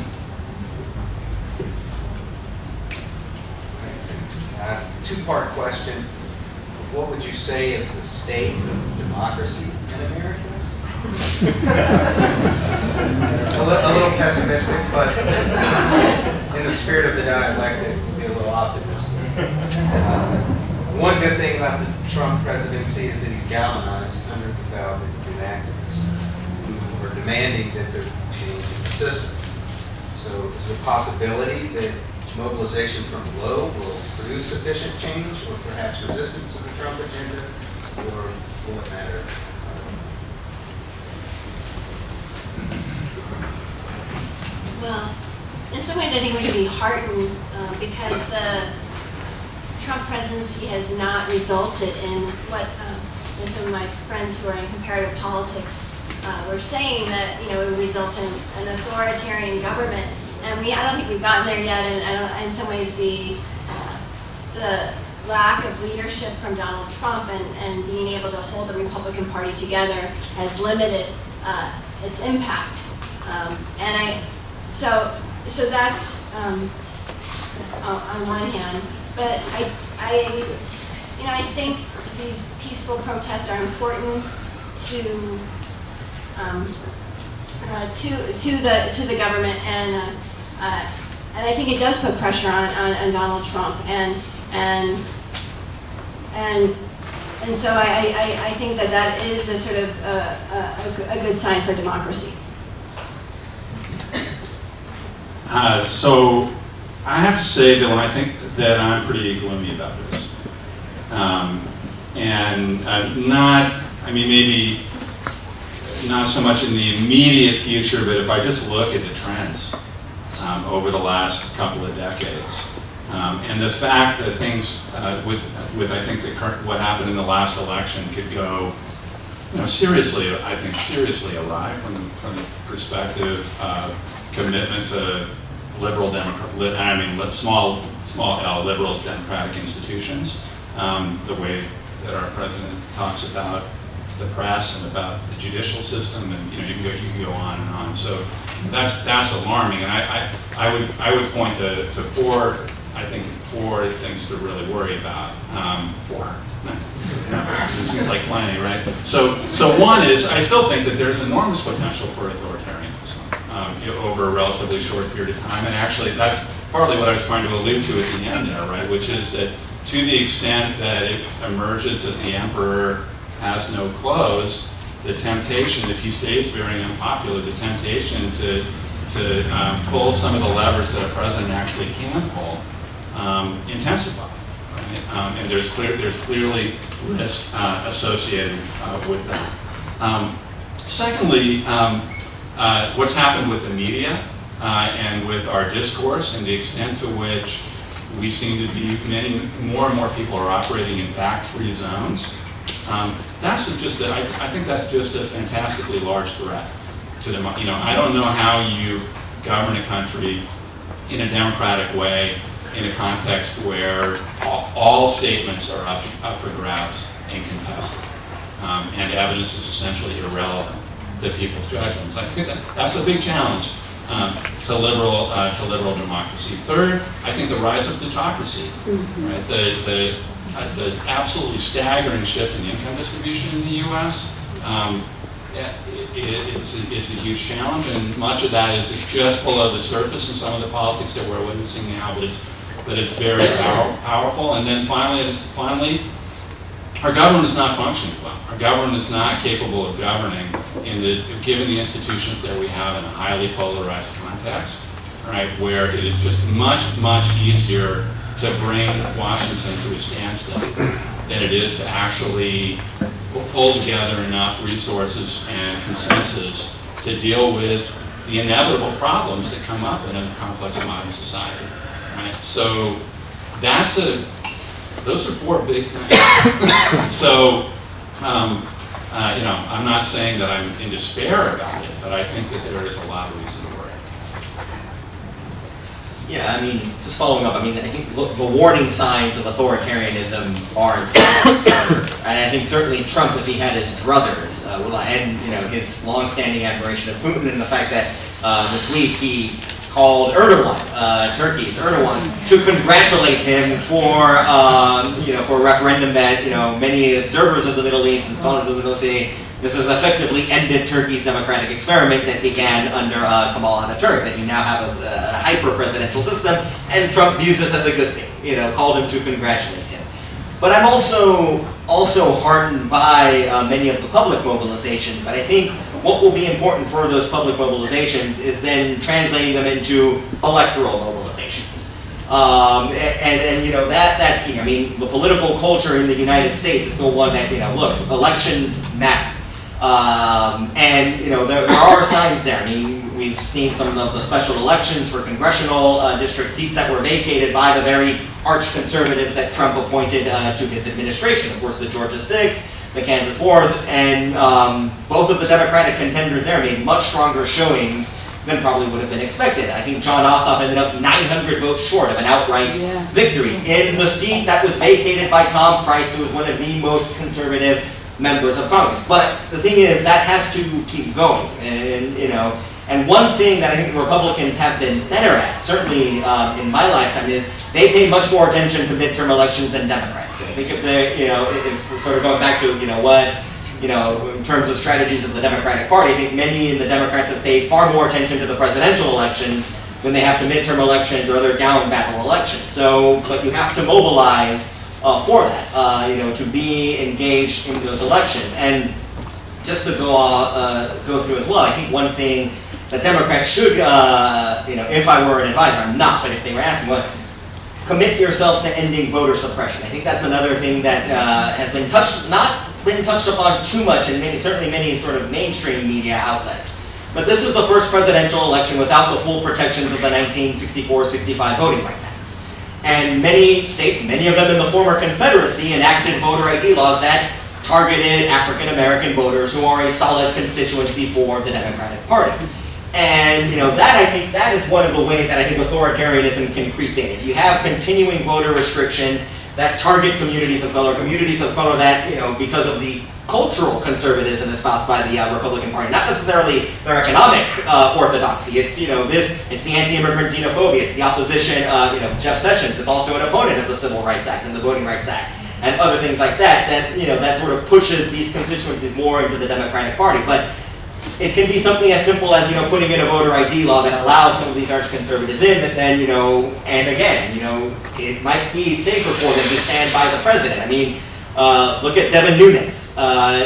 Two-part question. What would you say is the state of democracy in America? a little pessimistic, but in the spirit of the dialectic, be a little optimistic. One good thing about the Trump presidency is that he's galvanized hundreds of thousands of new activists who are demanding that there change in the system. So is there a possibility that mobilization from below will produce sufficient change, or perhaps resistance to the Trump agenda, or will it matter? Well, in some ways I think we can be heartened because the Trump presidency has not resulted in what some of my friends who are in comparative politics were saying, that it would result in an authoritarian government. And I don't think we've gotten there yet, and in some ways the lack of leadership from Donald Trump and being able to hold the Republican Party together has limited its impact. So that's on one hand, but I think these peaceful protests are important to the government, and I think it does put pressure on Donald Trump, and so I think that is a sort of a good sign for democracy. So I have to say that when I think that I'm pretty gloomy about this, maybe not so much in the immediate future, but if I just look at the trends over the last couple of decades, and the fact that things with I think what happened in the last election could go, seriously awry from the perspective of commitment to small L liberal democratic institutions, the way that our president talks about the press and about the judicial system, and you can go on and on. So that's alarming, and I would point to four things to really worry about. It seems like plenty, right? So one is, I still think that there's enormous potential for authoritarianism over a relatively short period of time, and actually that's partly what I was trying to allude to at the end there, right? Which is that to the extent that it emerges that the emperor has no clothes, the temptation, if he stays very unpopular, the temptation to pull some of the levers that a president actually can pull intensify. Right? And there's clearly risk associated with that. Secondly, what's happened with the media and with our discourse, and the extent to which we seem to be more and more people are operating in fact-free zones. I think that's just a fantastically large threat to them. I don't know how you govern a country in a democratic way in a context where all statements are up for grabs and contested, and evidence is essentially irrelevant to people's judgments. I think that's a big challenge to liberal democracy. Third, I think the rise of plutocracy. Right? the absolutely staggering shift in income distribution in the U.S. It's a huge challenge, and much of that is just below the surface in some of the politics that we're witnessing now, but it's very powerful. And then finally, our government is not functioning well. Our government is not capable of governing in this, given the institutions that we have in a highly polarized context, right, where it is just much, much easier to bring Washington to a standstill than it is to actually pull together enough resources and consensus to deal with the inevitable problems that come up in a complex modern society, right? So those are four big things. So, you know, I'm not saying that I'm in despair about it, but I think that there is a lot of reason to worry. Yeah, I mean, just following up, I mean, I think the warning signs of authoritarianism aren't there. And I think certainly Trump, if he had his druthers, and, you know, his long-standing admiration of Putin, and the fact that this week he called Erdogan, Turkey's Erdogan, to congratulate him for, you know, for a referendum that, you know, many observers of the Middle East and scholars of the Middle East say this has effectively ended Turkey's democratic experiment that began under Kemal Atatürk, that you now have a hyper-presidential system, and Trump views this as a good thing, you know, called him to congratulate him. But I'm also heartened by many of the public mobilizations, but I think what will be important for those public mobilizations is then translating them into electoral mobilizations. And you know, that's key. I mean, the political culture in the United States is still one that, you know, look, elections matter. And, you know, there are signs there. I mean, we've seen some of the special elections for congressional district seats that were vacated by the very arch-conservatives that Trump appointed to his administration. Of course, the Georgia 6th, the Kansas 4th, and both of the Democratic contenders there made much stronger showings than probably would have been expected. I think John Ossoff ended up 900 votes short of an outright victory in the seat that was vacated by Tom Price, who was one of the most conservative members of Congress. But the thing is, that has to keep going, and you know. And one thing that I think the Republicans have been better at, certainly in my lifetime, is they pay much more attention to midterm elections than Democrats do. I think if they're, you know, if we're sort of going back to, you know, what, you know, in terms of strategies of the Democratic Party, I think many in the Democrats have paid far more attention to the presidential elections than they have to midterm elections or other down battle elections. So, but you have to mobilize for that, you know, to be engaged in those elections. And just to go through as well, I think one thing that Democrats should, you know, if I were an advisor, I'm not, but if they were asking, what, commit yourselves to ending voter suppression. I think that's another thing that has been not been touched upon too much in certainly many sort of mainstream media outlets. But this was the first presidential election without the full protections of the 1964-65 Voting Rights Act. And many states, many of them in the former Confederacy, enacted voter ID laws that targeted African American voters who are a solid constituency for the Democratic Party. And, you know, that, I think, that is one of the ways that I think authoritarianism can creep in. If you have continuing voter restrictions that target communities of color that, you know, because of the cultural conservatism espoused by the Republican Party, not necessarily their economic orthodoxy. It's, you know, it's the anti-immigrant xenophobia, it's the opposition, you know, Jeff Sessions is also an opponent of the Civil Rights Act and the Voting Rights Act, and other things like that, you know, that sort of pushes these constituencies more into the Democratic Party. But it can be something as simple as, you know, putting in a voter ID law that allows some of these arch-conservatives in, and then, you know, and again, you know, it might be safer for them to stand by the president. I mean, look at Devin Nunes,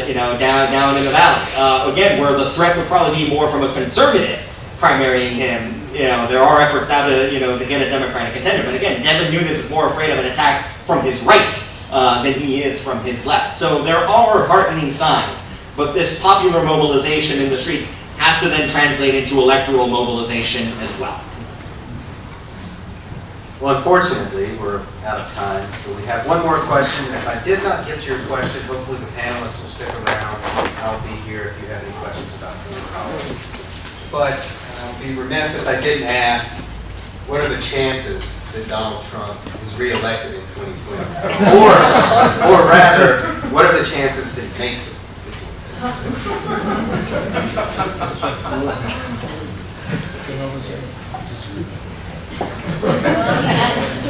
you know, down in the valley. Again, where the threat would probably be more from a conservative primarying him. You know, there are efforts now to, you know, to get a Democratic contender, but again, Devin Nunes is more afraid of an attack from his right than he is from his left. So there are heartening signs. But this popular mobilization in the streets has to then translate into electoral mobilization as well. Well, unfortunately, we're out of time, but we have one more question. If I did not get to your question, hopefully the panelists will stick around. I'll be here if you have any questions about foreign policy. But I'll be remiss if I didn't ask, what are the chances that Donald Trump is reelected in 2020? Or rather, what are the chances that he makes it? As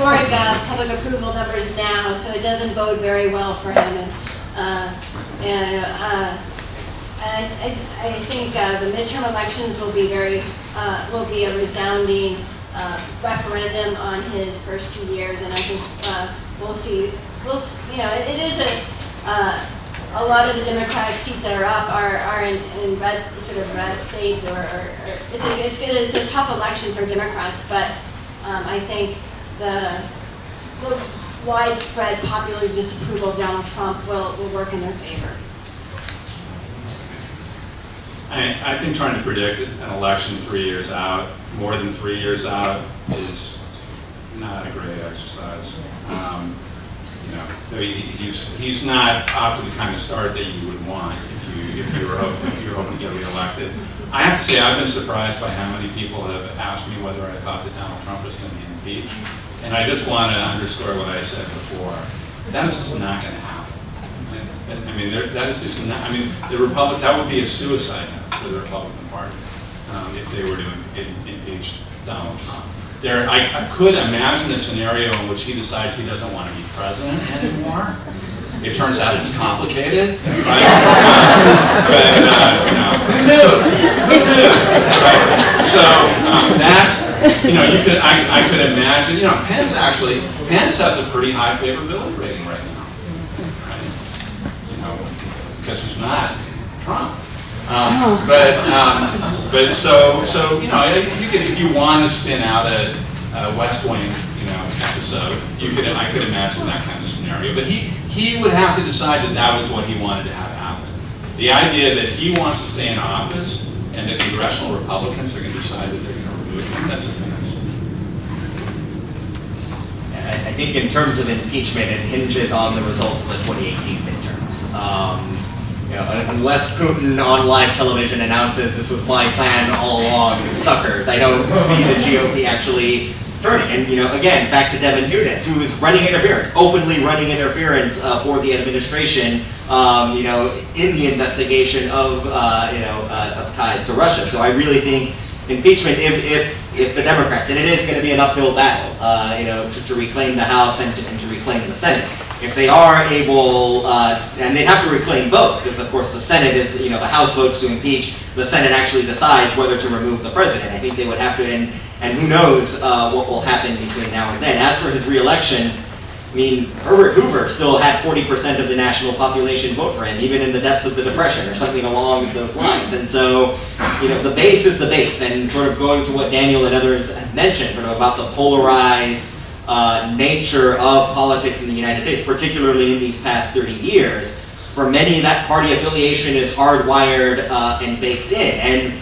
historic public approval numbers now, so it doesn't bode very well for him. And I think the midterm elections will be a resounding referendum on his first 2 years, and I think we'll see. You know, it is a lot of the Democratic seats that are up are in red, sort of red states, or it's a tough election for Democrats, but I think the widespread popular disapproval of Donald Trump will work in their favor. I think trying to predict an election 3 years out, more than 3 years out, is not a great exercise. You know, he's not off to the kind of start that you would want if you were hoping to get reelected. I have to say, I've been surprised by how many people have asked me whether I thought that Donald Trump was going to be impeached. And I just want to underscore what I said before. That is just not going to happen. I mean, that is just not. I mean, that would be a suicide note for the Republican Party if they were to impeach Donald Trump. I could imagine a scenario in which he decides he doesn't want to be president anymore. It turns out it's complicated, right? But who knew? Right? So that's, I could imagine. Pence has a pretty high favorability rating right now, right? Because he's not Trump. But so you could, if you want to spin out a West Wing episode, I could imagine that kind of scenario. But he would have to decide that was what he wanted to have happen. The idea that he wants to stay in office and the congressional Republicans are going to decide that they're going to remove him, that's a fantasy. I think in terms of impeachment, it hinges on the results of the 2018 midterms. Unless Putin on live television announces this was my plan all along, suckers, I don't see the GOP actually turning. And again, back to Devin Nunes, who is running interference, openly running interference for the administration, in the investigation of ties to Russia. So I really think impeachment, if the Democrats, and it is going to be an uphill battle, to reclaim the House and to reclaim the Senate. If they are able, and they'd have to reclaim both, because of course the Senate is, the House votes to impeach, the Senate actually decides whether to remove the president. I think they would have to, and who knows what will happen between now and then. As for his re-election, I mean, Herbert Hoover still had 40% of the national population vote for him, even in the depths of the Depression, or something along those lines. And so, the base is the base, and sort of going to what Daniel and others have mentioned, about the polarized nature of politics in the United States, particularly in these past 30 years. For many, that party affiliation is hardwired and baked in. And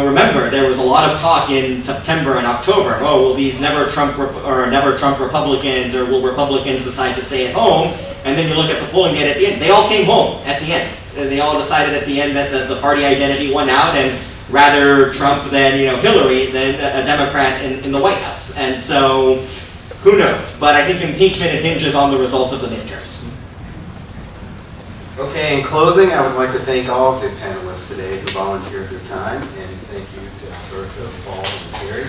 remember, there was a lot of talk in September and October. Oh, will these never Trump Republicans, or will Republicans decide to stay at home? And then you look at the polling data at the end. They all came home at the end. And they all decided at the end that the party identity won out, and rather Trump than Hillary than a Democrat in the White House. And so, who knows? But I think impeachment, it hinges on the results of the midterms. Okay, in closing, I would like to thank all of the panelists today who volunteered their time, and thank you to Alberto, Paul, and Terri.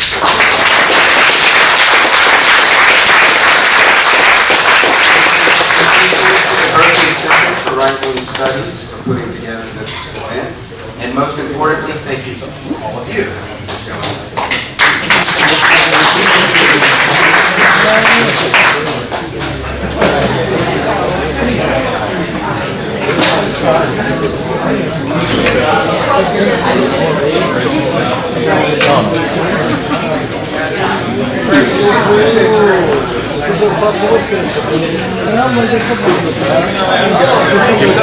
The Berkeley Center for Right-Wing Studies for putting together this event, and most importantly, thank you to all of you for showing up.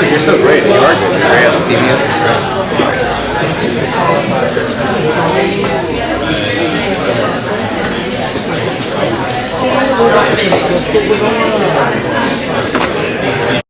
You're so great. You are good. You're great. CBS is great.